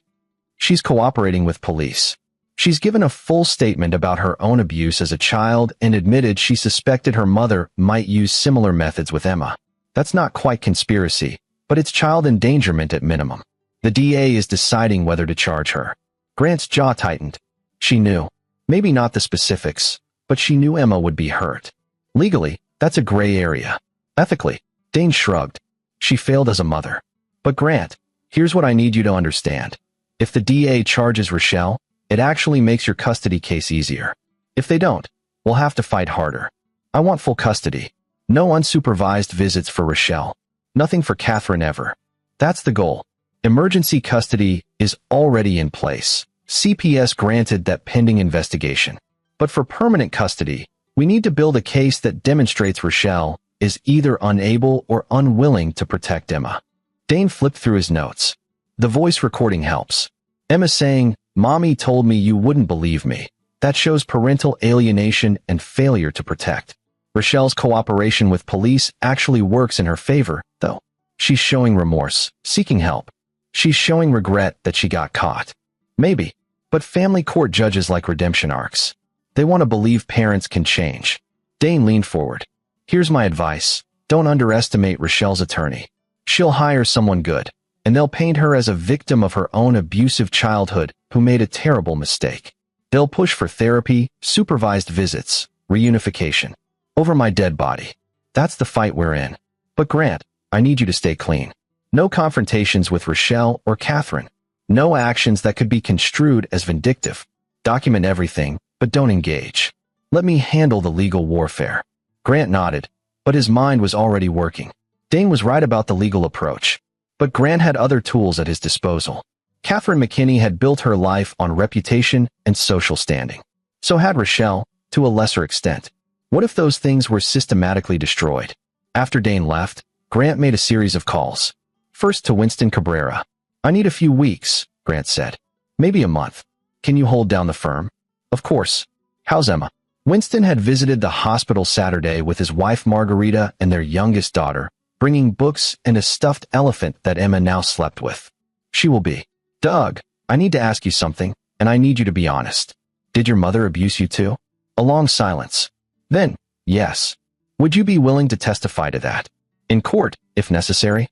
She's cooperating with police. She's given a full statement about her own abuse as a child and admitted she suspected her mother might use similar methods with Emma. That's not quite conspiracy, but it's child endangerment at minimum. The DA is deciding whether to charge her. Grant's jaw tightened. She knew. Maybe not the specifics, but she knew Emma would be hurt. Legally, that's a gray area. Ethically, Dane shrugged. She failed as a mother. But Grant, here's what I need you to understand. If the DA charges Rochelle, it actually makes your custody case easier. If they don't, we'll have to fight harder. I want full custody. No unsupervised visits for Rochelle. Nothing for Catherine ever. That's the goal. Emergency custody is already in place. CPS granted that pending investigation. But for permanent custody, we need to build a case that demonstrates Rochelle is either unable or unwilling to protect Emma. Dane flipped through his notes. The voice recording helps. Emma saying, "Mommy told me you wouldn't believe me." That shows parental alienation and failure to protect. Rochelle's cooperation with police actually works in her favor, though. She's showing remorse, seeking help. She's showing regret that she got caught. Maybe. But family court judges like redemption arcs. They want to believe parents can change. Dane leaned forward. Here's my advice. Don't underestimate Rochelle's attorney. She'll hire someone good, and they'll paint her as a victim of her own abusive childhood who made a terrible mistake. They'll push for therapy, supervised visits, reunification. Over my dead body. That's the fight we're in. But Grant, I need you to stay clean. No confrontations with Rochelle or Catherine. No actions that could be construed as vindictive. Document everything, but don't engage. Let me handle the legal warfare. Grant nodded, but his mind was already working. Dane was right about the legal approach. But Grant had other tools at his disposal. Catherine McKinney had built her life on reputation and social standing. So had Rochelle, to a lesser extent. What if those things were systematically destroyed? After Dane left, Grant made a series of calls. First to Winston Cabrera. I need a few weeks, Grant said. Maybe a month. Can you hold down the firm? Of course. How's Emma? Winston had visited the hospital Saturday with his wife Margarita and their youngest daughter, bringing books and a stuffed elephant that Emma now slept with. She will be. Doug, I need to ask you something, and I need you to be honest. Did your mother abuse you too? A long silence. Then, yes. Would you be willing to testify to that? In court, if necessary?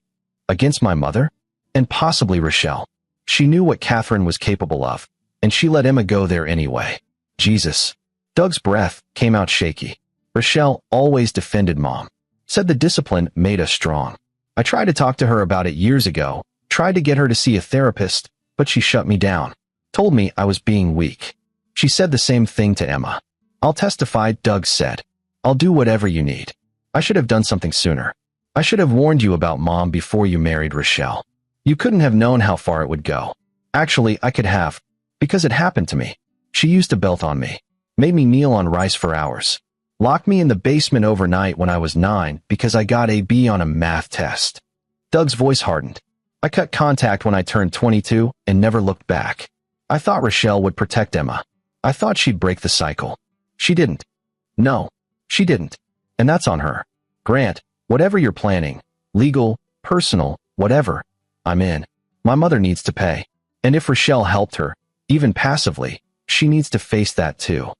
Against my mother? And possibly Rochelle. She knew what Catherine was capable of, and she let Emma go there anyway. Jesus. Doug's breath came out shaky. Rochelle always defended Mom. Said the discipline made us strong. I tried to talk to her about it years ago, tried to get her to see a therapist, but she shut me down. Told me I was being weak. She said the same thing to Emma. I'll testify, Doug said. I'll do whatever you need. I should have done something sooner. I should have warned you about Mom before you married Rochelle. You couldn't have known how far it would go. Actually, I could have. Because it happened to me. She used a belt on me. Made me kneel on rice for hours. Locked me in the basement overnight when I was 9 because I got a B on a math test. Doug's voice hardened. I cut contact when I turned 22 and never looked back. I thought Rochelle would protect Emma. I thought she'd break the cycle. She didn't. No, she didn't. And that's on her. Grant, whatever you're planning, legal, personal, whatever, I'm in. My mother needs to pay. And if Rochelle helped her, even passively, she needs to face that too.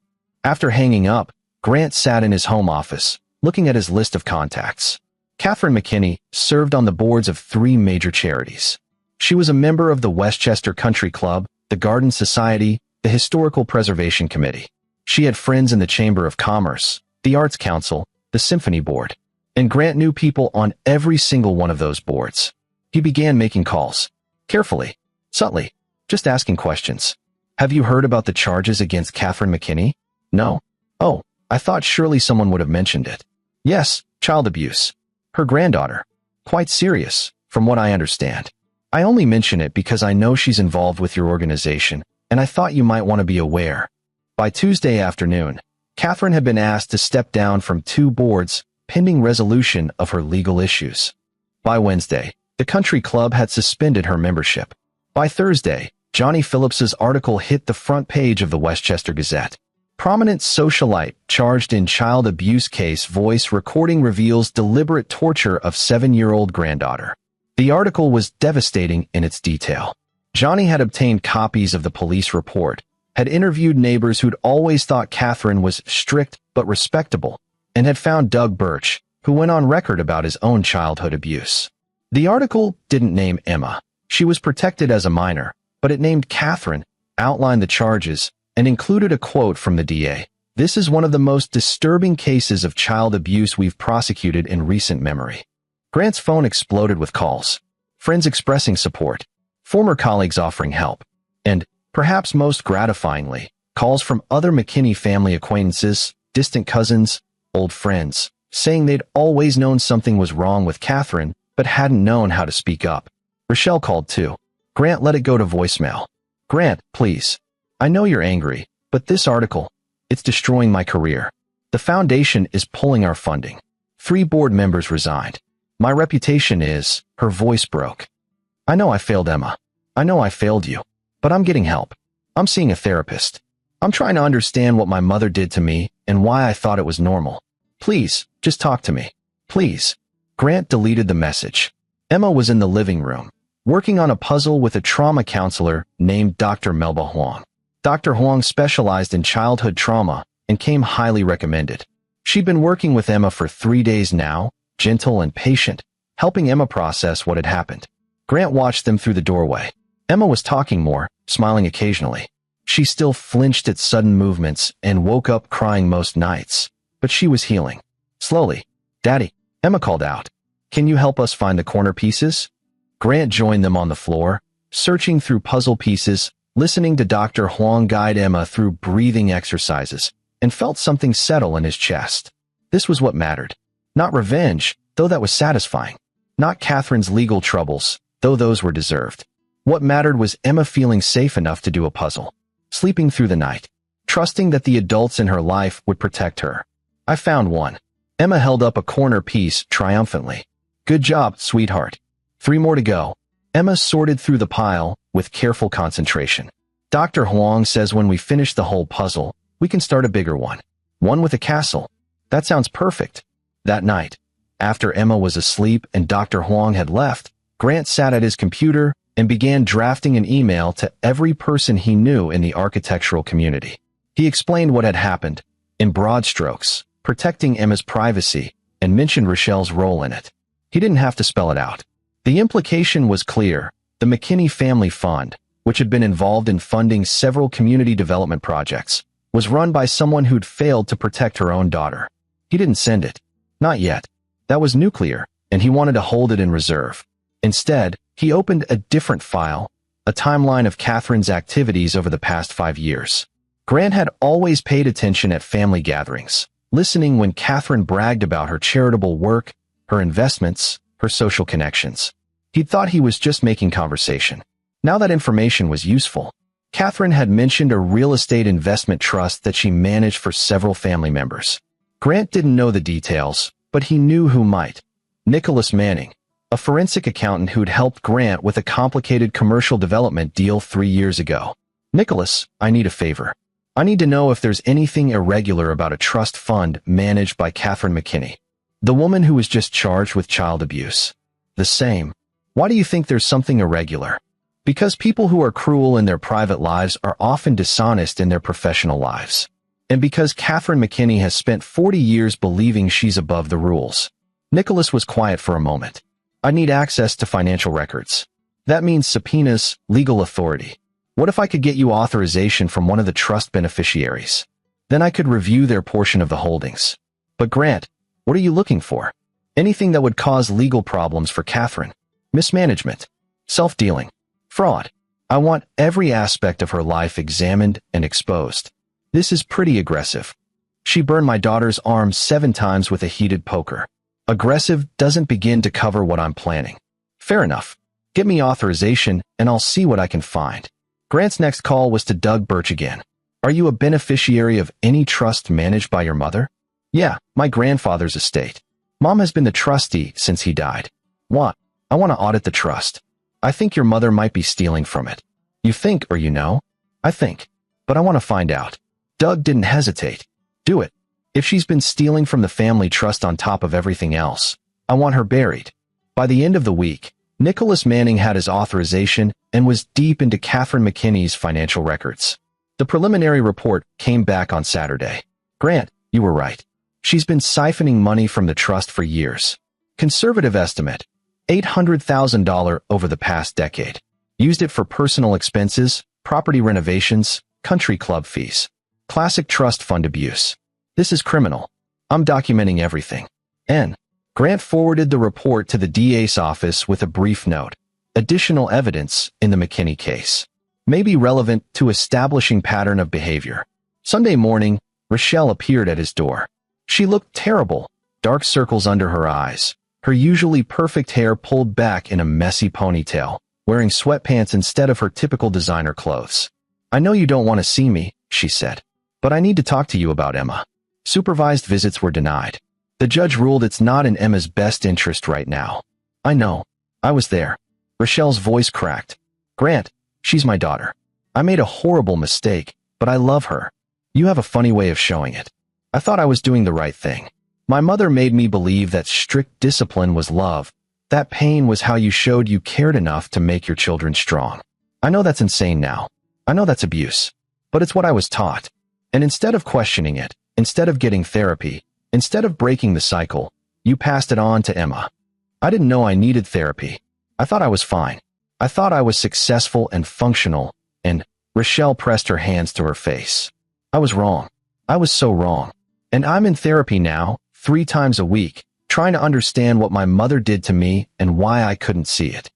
After hanging up, Grant sat in his home office, looking at his list of contacts. Catherine McKinney served on the boards of 3 major charities. She was a member of the Westchester Country Club, the Garden Society, the Historical Preservation Committee. She had friends in the Chamber of Commerce, the Arts Council, the Symphony Board. And Grant knew people on every single one of those boards. He began making calls. Carefully, subtly, just asking questions. Have you heard about the charges against Catherine McKinney? No. Oh, I thought surely someone would have mentioned it. Yes, child abuse. Her granddaughter. Quite serious, from what I understand. I only mention it because I know she's involved with your organization, and I thought you might want to be aware. By Tuesday afternoon, Catherine had been asked to step down from 2 boards, pending resolution of her legal issues. By Wednesday, the country club had suspended her membership. By Thursday, Johnny Phillips's article hit the front page of the Westchester Gazette. Prominent socialite charged in child abuse case voice recording reveals deliberate torture of 7-year-old granddaughter. The article was devastating in its detail. Johnny had obtained copies of the police report, had interviewed neighbors who'd always thought Catherine was strict but respectable, and had found Doug Birch, who went on record about his own childhood abuse. The article didn't name Emma. She was protected as a minor, but it named Catherine, outlined the charges, and included a quote from the DA. "This is one of the most disturbing cases of child abuse we've prosecuted in recent memory." Grant's phone exploded with calls. Friends expressing support, former colleagues offering help, and, perhaps most gratifyingly, calls from other McKinney family acquaintances, distant cousins, old friends, saying they'd always known something was wrong with Catherine, but hadn't known how to speak up. Rochelle called too. Grant let it go to voicemail. "Grant, please. I know you're angry, but this article, it's destroying my career. The foundation is pulling our funding. 3 board members resigned. My reputation is," her voice broke. "I know I failed Emma. I know I failed you. But I'm getting help. I'm seeing a therapist. I'm trying to understand what my mother did to me and why I thought it was normal. Please, just talk to me. Please." Grant deleted the message. Emma was in the living room, working on a puzzle with a trauma counselor named Dr. Melba Huang. Dr. Huang specialized in childhood trauma and came highly recommended. She'd been working with Emma for 3 days now, gentle and patient, helping Emma process what had happened. Grant watched them through the doorway. Emma was talking more, smiling occasionally. She still flinched at sudden movements and woke up crying most nights, but she was healing. Slowly. "Daddy," Emma called out. "Can you help us find the corner pieces?" Grant joined them on the floor, searching through puzzle pieces, listening to Dr. Huang guide Emma through breathing exercises, and felt something settle in his chest. This was what mattered. Not revenge, though that was satisfying. Not Catherine's legal troubles, though those were deserved. What mattered was Emma feeling safe enough to do a puzzle, sleeping through the night, trusting that the adults in her life would protect her. "I found one." Emma held up a corner piece triumphantly. "Good job, sweetheart. 3 more to go." Emma sorted through the pile with careful concentration. "Dr. Huang says when we finish the whole puzzle, we can start a bigger one. One with a castle." "That sounds perfect." That night, after Emma was asleep and Dr. Huang had left, Grant sat at his computer and began drafting an email to every person he knew in the architectural community. He explained what had happened, in broad strokes, protecting Emma's privacy, and mentioned Rochelle's role in it. He didn't have to spell it out. The implication was clear. The McKinney Family Fund, which had been involved in funding several community development projects, was run by someone who'd failed to protect her own daughter. He didn't send it. Not yet. That was nuclear, and he wanted to hold it in reserve. Instead, he opened a different file, a timeline of Catherine's activities over the past 5 years. Grant had always paid attention at family gatherings, listening when Catherine bragged about her charitable work, her investments, her social connections. He'd thought he was just making conversation. Now that information was useful. Catherine had mentioned a real estate investment trust that she managed for several family members. Grant didn't know the details, but he knew who might. Nicholas Manning, a forensic accountant who'd helped Grant with a complicated commercial development deal 3 years ago. "Nicholas, I need a favor. I need to know if there's anything irregular about a trust fund managed by Catherine McKinney, the woman who was just charged with child abuse." "The same. Why do you think there's something irregular?" "Because people who are cruel in their private lives are often dishonest in their professional lives. And because Catherine McKinney has spent 40 years believing she's above the rules." Nicholas was quiet for a moment. "I need access to financial records. That means subpoenas, legal authority. What if I could get you authorization from one of the trust beneficiaries? Then I could review their portion of the holdings." "But Grant, what are you looking for?" "Anything that would cause legal problems for Catherine. Mismanagement, self-dealing, fraud. I want every aspect of her life examined and exposed. This is pretty aggressive. She burned my daughter's arm 7 times with a heated poker. Aggressive doesn't begin to cover what I'm planning." "Fair enough. Get me authorization and I'll see what I can find." Grant's next call was to Doug Birch again. "Are you a beneficiary of any trust managed by your mother?" "Yeah, my grandfather's estate. Mom has been the trustee since he died." "What?" "I want to audit the trust. I think your mother might be stealing from it." "You think or you know?" "I think. But I want to find out." Doug didn't hesitate. "Do it. If she's been stealing from the family trust on top of everything else, I want her buried." By the end of the week, Nicholas Manning had his authorization and was deep into Catherine McKinney's financial records. The preliminary report came back on Saturday. Grant, you were right. She's been siphoning money from the trust for years. Conservative estimate, $800,000 over the past decade. Used it for personal expenses, property renovations, country club fees. Classic trust fund abuse. This is criminal. I'm documenting everything. N. Grant forwarded the report to the DA's office with a brief note. Additional evidence in the McKinney case may be relevant to establishing pattern of behavior. Sunday morning, Rochelle appeared at his door. She looked terrible, dark circles under her eyes, her usually perfect hair pulled back in a messy ponytail, wearing sweatpants instead of her typical designer clothes. I know you don't want to see me, she said, but I need to talk to you about Emma. Supervised visits were denied. The judge ruled it's not in Emma's best interest right now. I know. I was there. Rochelle's voice cracked. Grant, she's my daughter. I made a horrible mistake, but I love her. You have a funny way of showing it. I thought I was doing the right thing. My mother made me believe that strict discipline was love. That pain was how you showed you cared enough to make your children strong. I know that's insane now. I know that's abuse. But it's what I was taught. And instead of questioning it, instead of getting therapy, instead of breaking the cycle, you passed it on to Emma. I didn't know I needed therapy. I thought I was fine. I thought I was successful and functional, and Rochelle pressed her hands to her face. I was wrong. I was so wrong. And I'm in therapy now, 3 times a week, trying to understand what my mother did to me and why I couldn't see it.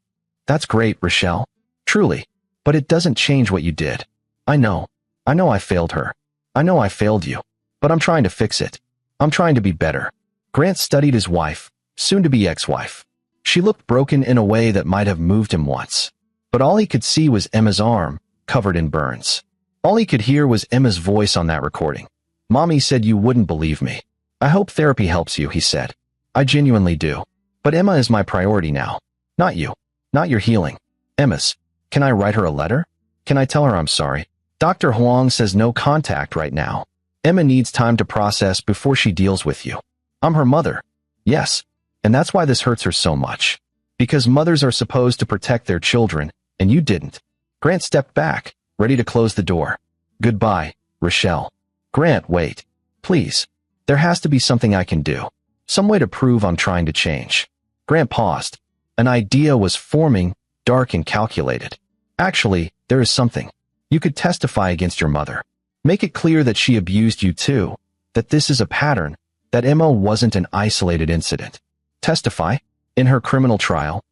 That's great, Rochelle. Truly. But it doesn't change what you did. I know. I know I failed her. I know I failed you. But I'm trying to fix it. I'm trying to be better. Grant studied his wife, soon-to-be ex-wife. She looked broken in a way that might have moved him once. But all he could see was Emma's arm, covered in burns. All he could hear was Emma's voice on that recording. Mommy said you wouldn't believe me. I hope therapy helps you, he said. I genuinely do. But Emma is my priority now. Not you. Not your healing. Emma's. Can I write her a letter? Can I tell her I'm sorry? Dr. Huang says no contact right now. Emma needs time to process before she deals with you. I'm her mother. Yes. And that's why this hurts her so much. Because mothers are supposed to protect their children, and you didn't. Grant stepped back, ready to close the door. Goodbye, Rochelle. Grant, wait. Please. There has to be something I can do. Some way to prove I'm trying to change. Grant paused. An idea was forming, dark and calculated. Actually, there is something. You could testify against your mother. Make it clear that she abused you too, that this is a pattern, that Emma wasn't an isolated incident. Testify? In her criminal trial?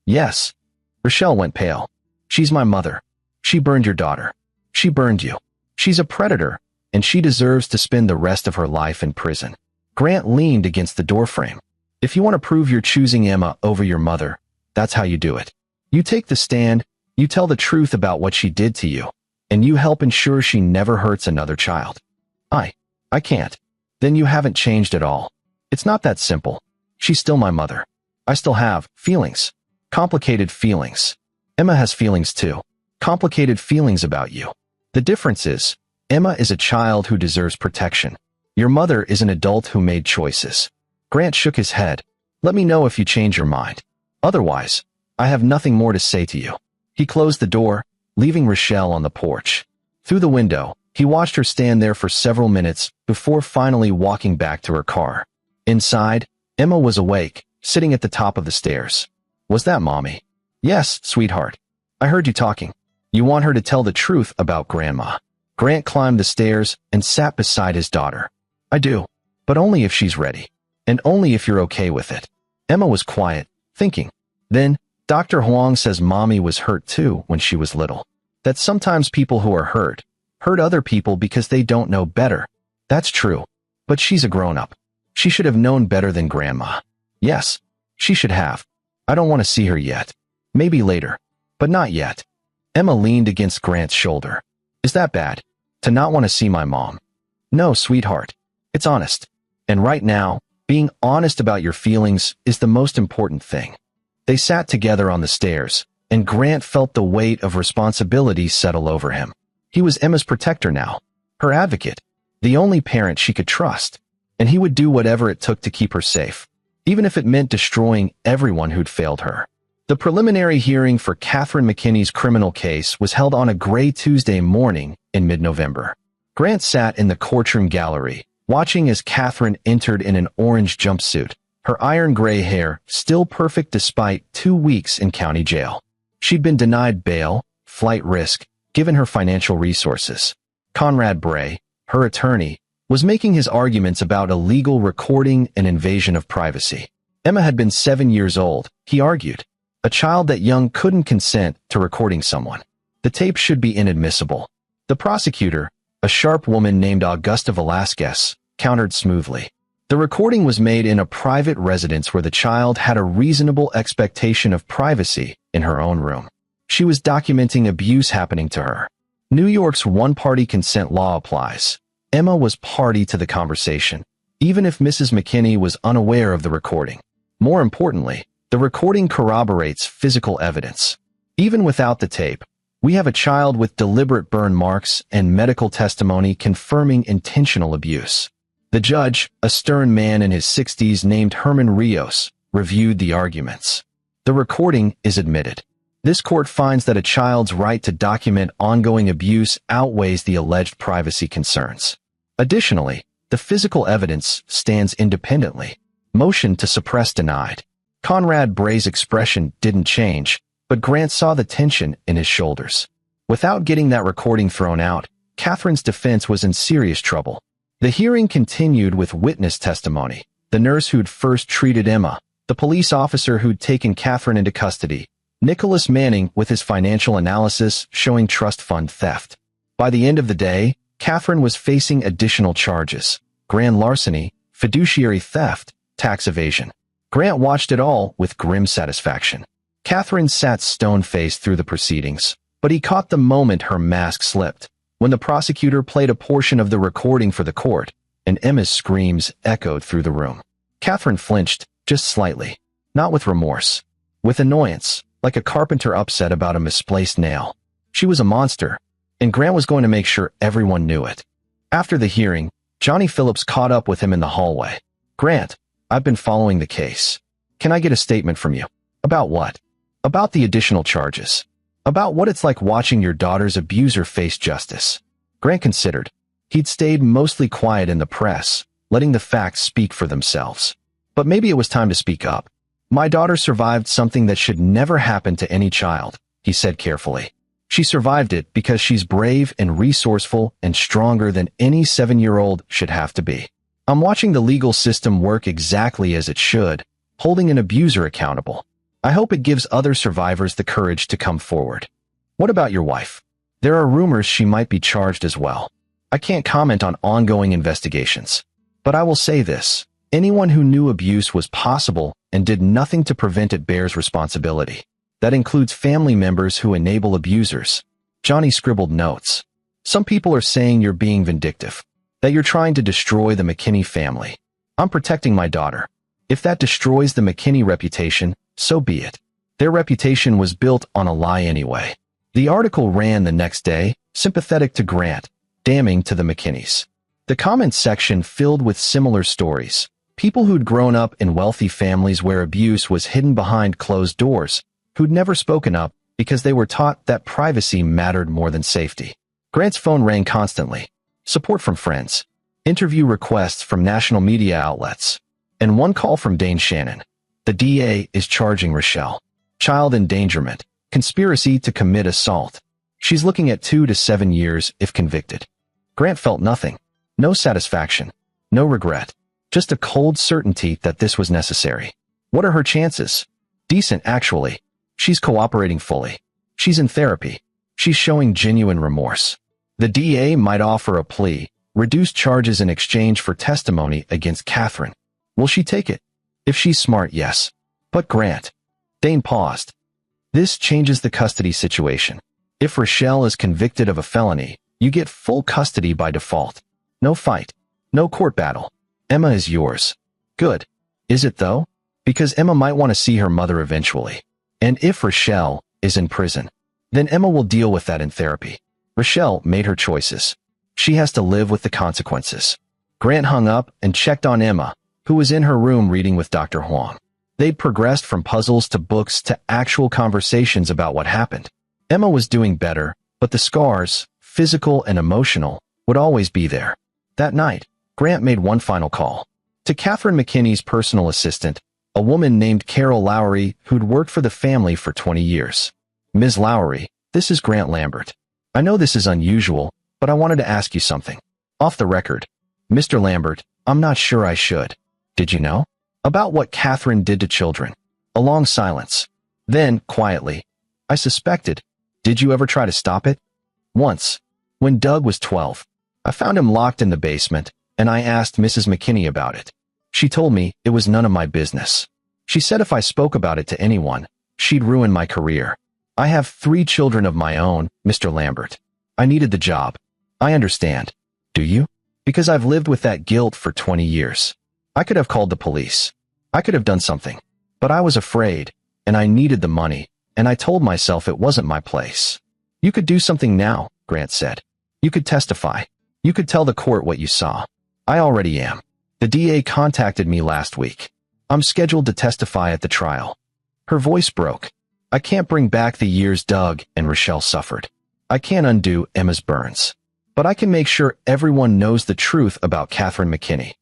Yes. Rochelle went pale. She's my mother. She burned your daughter. She burned you. She's a predator, and she deserves to spend the rest of her life in prison. Grant leaned against the doorframe. If you want to prove you're choosing Emma over your mother, that's how you do it. You take the stand, you tell the truth about what she did to you, and you help ensure she never hurts another child. I can't. Then you haven't changed at all. It's not that simple. She's still my mother. I still have feelings. Complicated feelings. Emma has feelings too. Complicated feelings about you. The difference is, Emma is a child who deserves protection. Your mother is an adult who made choices. Grant shook his head. Let me know if you change your mind. Otherwise, I have nothing more to say to you. He closed the door, leaving Rochelle on the porch. Through the window, he watched her stand there for several minutes before finally walking back to her car. Inside, Emma was awake, sitting at the top of the stairs. Was that Mommy? Yes, sweetheart. I heard you talking. You want her to tell the truth about Grandma. Grant climbed the stairs and sat beside his daughter. I do. But only if she's ready. And only if you're okay with it. Emma was quiet, thinking. Then, Dr. Huang says Mommy was hurt too when she was little. That sometimes people who are hurt other people because they don't know better. That's true. But she's a grown-up. She should have known better than Grandma. Yes, she should have. I don't want to see her yet. Maybe later. But not yet. Emma leaned against Grant's shoulder. Is that bad? To not want to see my mom? No, sweetheart. It's honest. And right now, being honest about your feelings is the most important thing. They sat together on the stairs, and Grant felt the weight of responsibility settle over him. He was Emma's protector now, her advocate, the only parent she could trust, and he would do whatever it took to keep her safe, even if it meant destroying everyone who'd failed her. The preliminary hearing for Catherine McKinney's criminal case was held on a gray Tuesday morning in mid-November. Grant sat in the courtroom gallery, watching as Catherine entered in an orange jumpsuit, her iron gray hair still perfect despite 2 weeks in county jail. She'd been denied bail, flight risk, given her financial resources. Conrad Bray, her attorney, was making his arguments about illegal recording and invasion of privacy. Emma had been 7 years old, he argued. A child that young couldn't consent to recording someone. The tape should be inadmissible. The prosecutor, a sharp woman named Augusta Velasquez, countered smoothly. The recording was made in a private residence where the child had a reasonable expectation of privacy in her own room. She was documenting abuse happening to her. New York's one-party consent law applies. Emma was party to the conversation, even if Mrs. McKinney was unaware of the recording. More importantly, the recording corroborates physical evidence. Even without the tape, we have a child with deliberate burn marks and medical testimony confirming intentional abuse. The judge, a stern man in his 60s named Herman Rios, reviewed the arguments. The recording is admitted. This court finds that a child's right to document ongoing abuse outweighs the alleged privacy concerns. Additionally, the physical evidence stands independently. Motion to suppress denied. Conrad Bray's expression didn't change, but Grant saw the tension in his shoulders. Without getting that recording thrown out, Catherine's defense was in serious trouble. The hearing continued with witness testimony. The nurse who'd first treated Emma, the police officer who'd taken Catherine into custody, Nicholas Manning with his financial analysis showing trust fund theft. By the end of the day, Catherine was facing additional charges: grand larceny, fiduciary theft, tax evasion. Grant watched it all with grim satisfaction. Catherine sat stone-faced through the proceedings, but he caught the moment her mask slipped, when the prosecutor played a portion of the recording for the court, and Emma's screams echoed through the room. Catherine flinched, just slightly, not with remorse, with annoyance, like a carpenter upset about a misplaced nail. She was a monster, and Grant was going to make sure everyone knew it. After the hearing, Johnny Phillips caught up with him in the hallway. "Grant, I've been following the case. Can I get a statement from you?" "About what?" "About the additional charges. About what it's like watching your daughter's abuser face justice." Grant considered. He'd stayed mostly quiet in the press, letting the facts speak for themselves. But maybe it was time to speak up. "My daughter survived something that should never happen to any child," he said carefully. "She survived it because she's brave and resourceful and stronger than any 7-year-old should have to be. I'm watching the legal system work exactly as it should, holding an abuser accountable. I hope it gives other survivors the courage to come forward." "What about your wife?" "There are rumors she might be charged as well. I can't comment on ongoing investigations. But I will say this: anyone who knew abuse was possible and did nothing to prevent it bears responsibility. That includes family members who enable abusers." Johnny scribbled notes. "Some people are saying you're being vindictive, that you're trying to destroy the McKinney family. I'm protecting my daughter. If that destroys the McKinney reputation, so be it. Their reputation was built on a lie anyway." The article ran the next day, sympathetic to Grant, damning to the McKinneys. The comments section filled with similar stories. People who'd grown up in wealthy families where abuse was hidden behind closed doors, who'd never spoken up because they were taught that privacy mattered more than safety. Grant's phone rang constantly. Support from friends. Interview requests from national media outlets. And one call from Dane Shannon. The DA is charging Rochelle. Child endangerment. Conspiracy to commit assault. She's looking at 2 to 7 years if convicted. Grant felt nothing. No satisfaction. No regret. Just a cold certainty that this was necessary. What are her chances? Decent, actually. She's cooperating fully. She's in therapy. She's showing genuine remorse. The DA might offer a plea, reduce charges in exchange for testimony against Catherine. Will she take it? If she's smart, yes. But Grant. Dane paused. This changes the custody situation. If Rochelle is convicted of a felony, you get full custody by default. No fight. No court battle. Emma is yours. Good. Is it though? Because Emma might want to see her mother eventually. And if Rochelle is in prison, then Emma will deal with that in therapy. Rochelle made her choices. She has to live with the consequences. Grant hung up and checked on Emma, who was in her room reading with Dr. Huang. They'd progressed from puzzles to books to actual conversations about what happened. Emma was doing better, but the scars, physical and emotional, would always be there. That night, Grant made one final call. To Catherine McKinney's personal assistant, a woman named Carol Lowry who'd worked for the family for 20 years. Ms. Lowry, this is Grant Lambert. I know this is unusual, but I wanted to ask you something. Off the record. Mr. Lambert, I'm not sure I should. Did you know? About what Catherine did to children. A long silence. Then, quietly. I suspected. Did you ever try to stop it? Once. When Doug was 12. I found him locked in the basement, and I asked Mrs. McKinney about it. She told me it was none of my business. She said if I spoke about it to anyone, she'd ruin my career. I have 3 children of my own, Mr. Lambert. I needed the job. I understand. Do you? Because I've lived with that guilt for 20 years. I could have called the police. I could have done something. But I was afraid, and I needed the money, and I told myself it wasn't my place. You could do something now, Grant said. You could testify. You could tell the court what you saw. I already am. The DA contacted me last week. I'm scheduled to testify at the trial. Her voice broke. I can't bring back the years Doug and Rochelle suffered. I can't undo Emma's burns. But I can make sure everyone knows the truth about Catherine McKinney.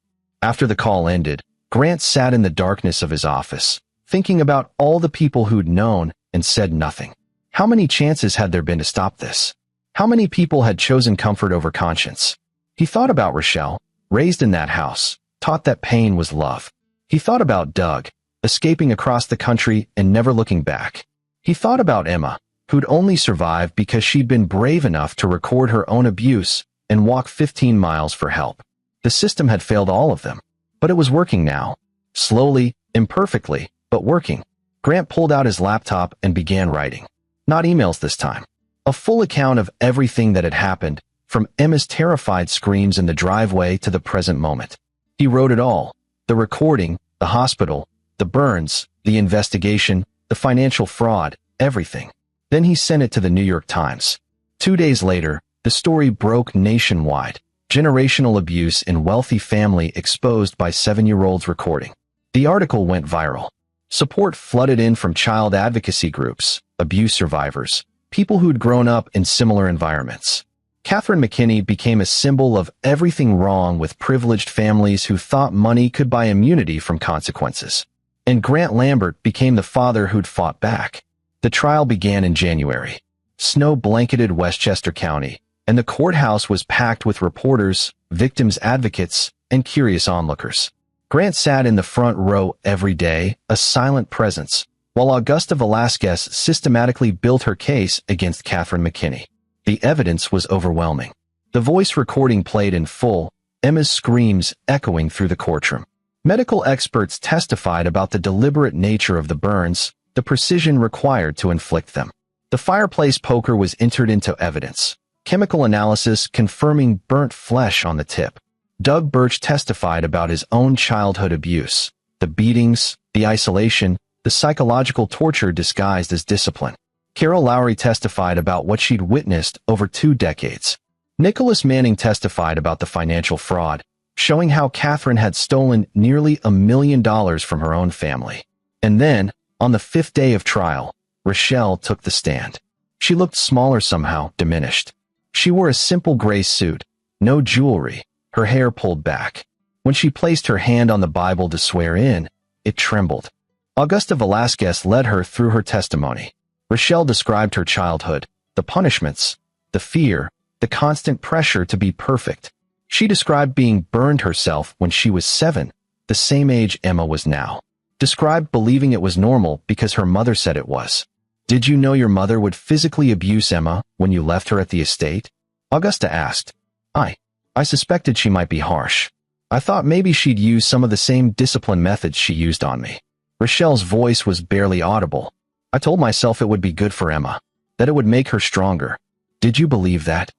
After the call ended, Grant sat in the darkness of his office, thinking about all the people who'd known and said nothing. How many chances had there been to stop this? How many people had chosen comfort over conscience? He thought about Rochelle, raised in that house, taught that pain was love. He thought about Doug, escaping across the country and never looking back. He thought about Emma, who'd only survived because she'd been brave enough to record her own abuse and walk 15 miles for help. The system had failed all of them, but it was working now. Slowly, imperfectly, but working. Grant pulled out his laptop and began writing. Not emails this time. A full account of everything that had happened, from Emma's terrified screams in the driveway to the present moment. He wrote it all. The recording, the hospital, the burns, the investigation, the financial fraud, everything. Then he sent it to the New York Times. 2 days later, the story broke nationwide. Generational abuse in wealthy family exposed by 7-year-old's recording. The article went viral. Support flooded in from child advocacy groups, abuse survivors, people who'd grown up in similar environments. Catherine McKinney became a symbol of everything wrong with privileged families who thought money could buy immunity from consequences. And Grant Lambert became the father who'd fought back. The trial began in January. Snow blanketed Westchester County, and the courthouse was packed with reporters, victims' advocates, and curious onlookers. Grant sat in the front row every day, a silent presence, while Augusta Velasquez systematically built her case against Catherine McKinney. The evidence was overwhelming. The voice recording played in full, Emma's screams echoing through the courtroom. Medical experts testified about the deliberate nature of the burns, the precision required to inflict them. The fireplace poker was entered into evidence. Chemical analysis confirming burnt flesh on the tip. Doug Birch testified about his own childhood abuse, the beatings, the isolation, the psychological torture disguised as discipline. Carol Lowry testified about what she'd witnessed over 2 decades. Nicholas Manning testified about the financial fraud, showing how Catherine had stolen nearly $1 million from her own family. And then, on the 5th day of trial, Rochelle took the stand. She looked smaller somehow, diminished. She wore a simple gray suit, no jewelry, her hair pulled back. When she placed her hand on the Bible to swear in, it trembled. Augusta Velasquez led her through her testimony. Rochelle described her childhood, the punishments, the fear, the constant pressure to be perfect. She described being burned herself when she was 7, the same age Emma was now. Described believing it was normal because her mother said it was. Did you know your mother would physically abuse Emma when you left her at the estate? Augusta asked. I suspected she might be harsh. I thought maybe she'd use some of the same discipline methods she used on me. Rochelle's voice was barely audible. I told myself it would be good for Emma, that it would make her stronger. Did you believe that?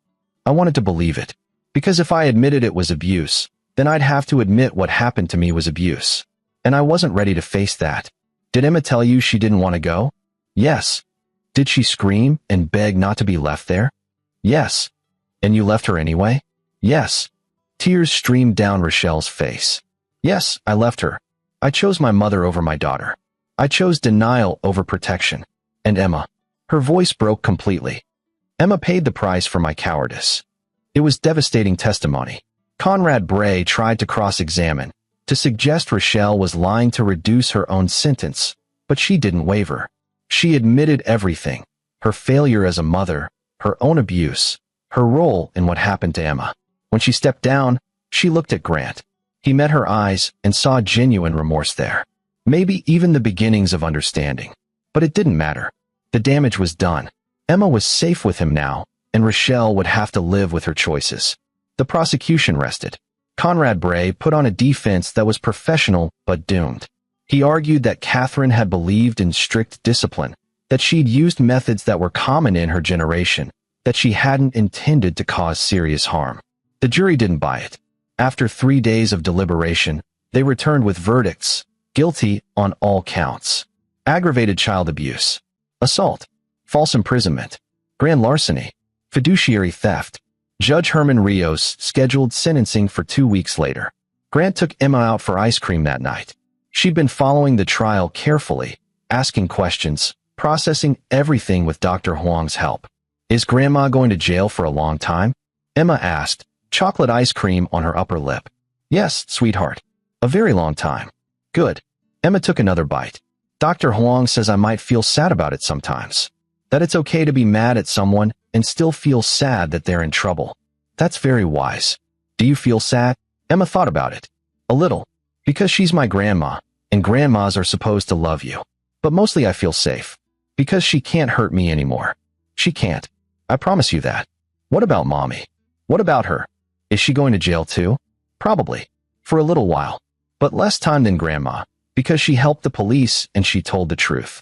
I wanted to believe it. Because if I admitted it was abuse, then I'd have to admit what happened to me was abuse. And I wasn't ready to face that. Did Emma tell you she didn't want to go? Yes. Did she scream and beg not to be left there? Yes. And you left her anyway? Yes. Tears streamed down Rochelle's face. Yes, I left her. I chose my mother over my daughter. I chose denial over protection. And Emma. Her voice broke completely. Emma paid the price for my cowardice. It was devastating testimony. Conrad Bray tried to cross-examine, to suggest Rochelle was lying to reduce her own sentence, but she didn't waver. She admitted everything: her failure as a mother, her own abuse, her role in what happened to Emma. When she stepped down, she looked at Grant. He met her eyes and saw genuine remorse there. Maybe even the beginnings of understanding. But it didn't matter. The damage was done. Emma was safe with him now, and Rochelle would have to live with her choices. The prosecution rested. Conrad Bray put on a defense that was professional but doomed. He argued that Catherine had believed in strict discipline, that she'd used methods that were common in her generation, that she hadn't intended to cause serious harm. The jury didn't buy it. After 3 days of deliberation, they returned with verdicts: guilty on all counts. Aggravated child abuse, assault, false imprisonment, grand larceny, fiduciary theft. Judge Herman Rios scheduled sentencing for 2 weeks later. Grant took Emma out for ice cream that night. She'd been following the trial carefully, asking questions, processing everything with Dr. Huang's help. "Is Grandma going to jail for a long time?" Emma asked, chocolate ice cream on her upper lip. "Yes, sweetheart. A very long time." "Good." Emma took another bite. "Dr. Huang says I might feel sad about it sometimes. That it's okay to be mad at someone and still feel sad that they're in trouble. That's very wise. Do you feel sad?" Emma thought about it. "A little. Because she's my grandma, and grandmas are supposed to love you. But mostly I feel safe. Because she can't hurt me anymore. She can't. I promise you that." "What about Mommy? What about her? Is she going to jail too?" "Probably. For a little while. But less time than Grandma, because she helped the police and she told the truth."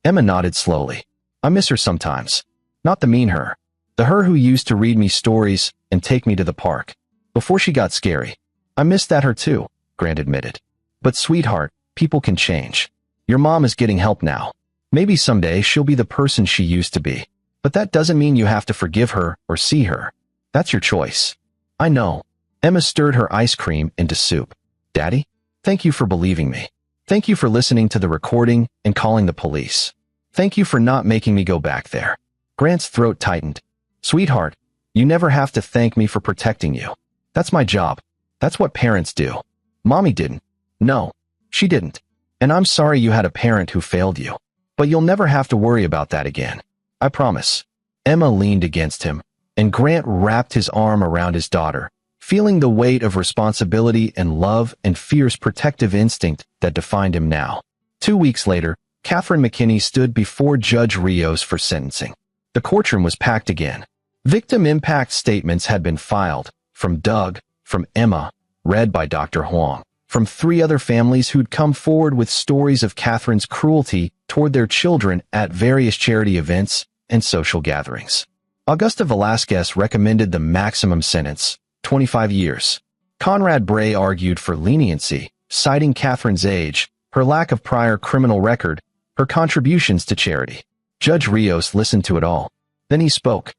Emma nodded slowly. "I miss her sometimes. Not the mean her. The her who used to read me stories and take me to the park. Before she got scary. I miss that her too," Grant admitted. "But sweetheart, people can change. Your mom is getting help now. Maybe someday she'll be the person she used to be. But that doesn't mean you have to forgive her or see her. That's your choice." "I know." Emma stirred her ice cream into soup. "Daddy, thank you for believing me. Thank you for listening to the recording and calling the police. Thank you for not making me go back there." Grant's throat tightened. "Sweetheart, you never have to thank me for protecting you. That's my job. That's what parents do. Mommy didn't. No, she didn't. And I'm sorry you had a parent who failed you. But you'll never have to worry about that again. I promise." Emma leaned against him, and Grant wrapped his arm around his daughter, feeling the weight of responsibility and love and fierce protective instinct that defined him now. 2 weeks later, Catherine McKinney stood before Judge Rios for sentencing. The courtroom was packed again. Victim impact statements had been filed, from Doug, from Emma, read by Dr. Huang, from 3 other families who'd come forward with stories of Catherine's cruelty toward their children at various charity events and social gatherings. Augusta Velasquez recommended the maximum sentence, 25 years. Conrad Bray argued for leniency, citing Catherine's age, her lack of prior criminal record, her contributions to charity. Judge Rios listened to it all. Then he spoke.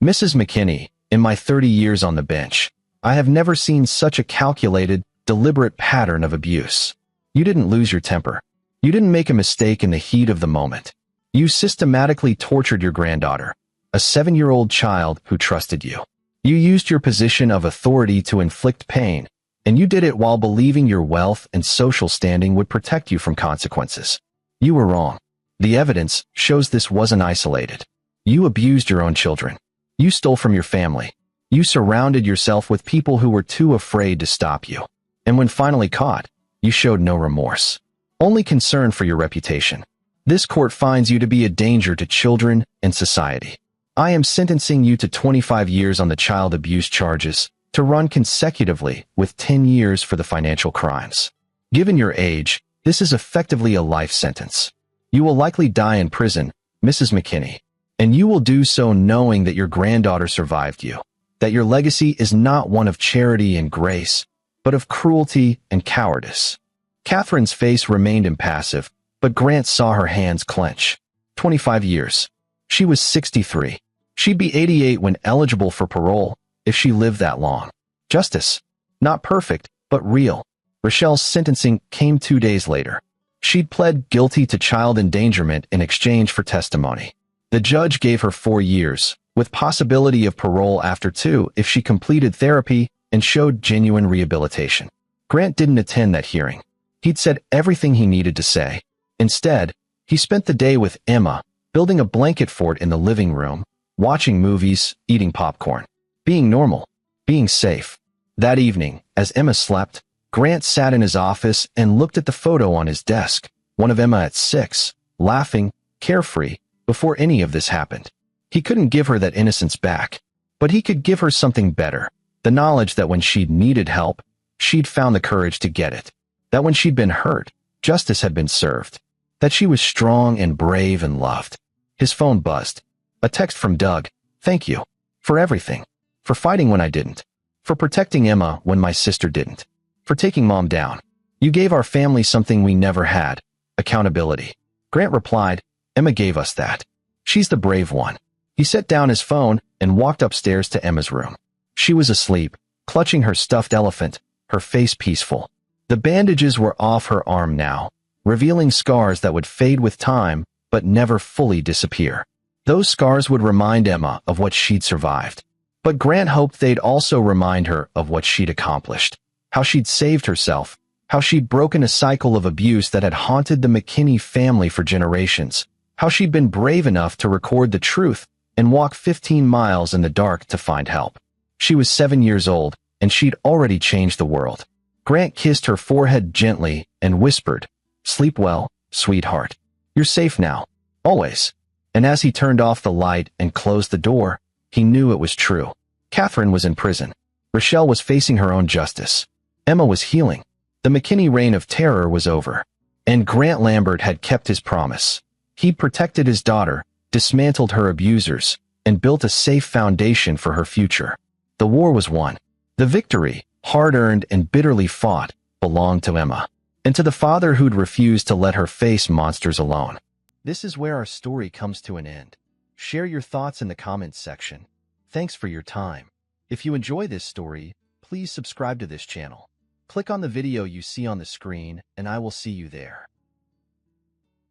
"Mrs. McKinney, in my 30 years on the bench, I have never seen such a calculated, deliberate pattern of abuse. You didn't lose your temper. You didn't make a mistake in the heat of the moment. You systematically tortured your granddaughter, a 7-year-old child who trusted you. You used your position of authority to inflict pain, and you did it while believing your wealth and social standing would protect you from consequences. You were wrong. The evidence shows this wasn't isolated. You abused your own children. You stole from your family. You surrounded yourself with people who were too afraid to stop you. And when finally caught, you showed no remorse. Only concern for your reputation. This court finds you to be a danger to children and society. I am sentencing you to 25 years on the child abuse charges, to run consecutively with 10 years for the financial crimes. Given your age, this is effectively a life sentence. You will likely die in prison, Mrs. McKinney, and you will do so knowing that your granddaughter survived you, that your legacy is not one of charity and grace, but of cruelty and cowardice." Catherine's face remained impassive, but Grant saw her hands clench. 25 years. She was 63. She'd be 88 when eligible for parole, if she lived that long. Justice. Not perfect, but real. Rochelle's sentencing came 2 days later. She'd pled guilty to child endangerment in exchange for testimony. The judge gave her 4 years, with possibility of parole after 2 if she completed therapy and showed genuine rehabilitation. Grant didn't attend that hearing. He'd said everything he needed to say. Instead, he spent the day with Emma, building a blanket fort in the living room, watching movies, eating popcorn, being normal, being safe. That evening, as Emma slept, Grant sat in his office and looked at the photo on his desk, one of Emma at 6, laughing, carefree, before any of this happened. He couldn't give her that innocence back, but he could give her something better, the knowledge that when she'd needed help, she'd found the courage to get it, that when she'd been hurt, justice had been served, that she was strong and brave and loved. His phone buzzed. A text from Doug. "Thank you. For everything. For fighting when I didn't. For protecting Emma when my sister didn't. For taking Mom down. You gave our family something we never had. Accountability." Grant replied, "Emma gave us that. She's the brave one." He set down his phone and walked upstairs to Emma's room. She was asleep, clutching her stuffed elephant, her face peaceful. The bandages were off her arm now, revealing scars that would fade with time but never fully disappear. Those scars would remind Emma of what she'd survived. But Grant hoped they'd also remind her of what she'd accomplished, how she'd saved herself, how she'd broken a cycle of abuse that had haunted the McKinney family for generations, how she'd been brave enough to record the truth and walk 15 miles in the dark to find help. She was 7 years old, and she'd already changed the world. Grant kissed her forehead gently and whispered, "Sleep well, sweetheart. You're safe now. Always." And as he turned off the light and closed the door, he knew it was true. Catherine was in prison. Rochelle was facing her own justice. Emma was healing. The McKinney reign of terror was over. And Grant Lambert had kept his promise. He'd protected his daughter, dismantled her abusers, and built a safe foundation for her future. The war was won. The victory, hard-earned and bitterly fought, belonged to Emma, and to the father who'd refused to let her face monsters alone. This is where our story comes to an end. Share your thoughts in the comments section. Thanks for your time. If you enjoy this story, please subscribe to this channel. Click on the video you see on the screen, and I will see you there.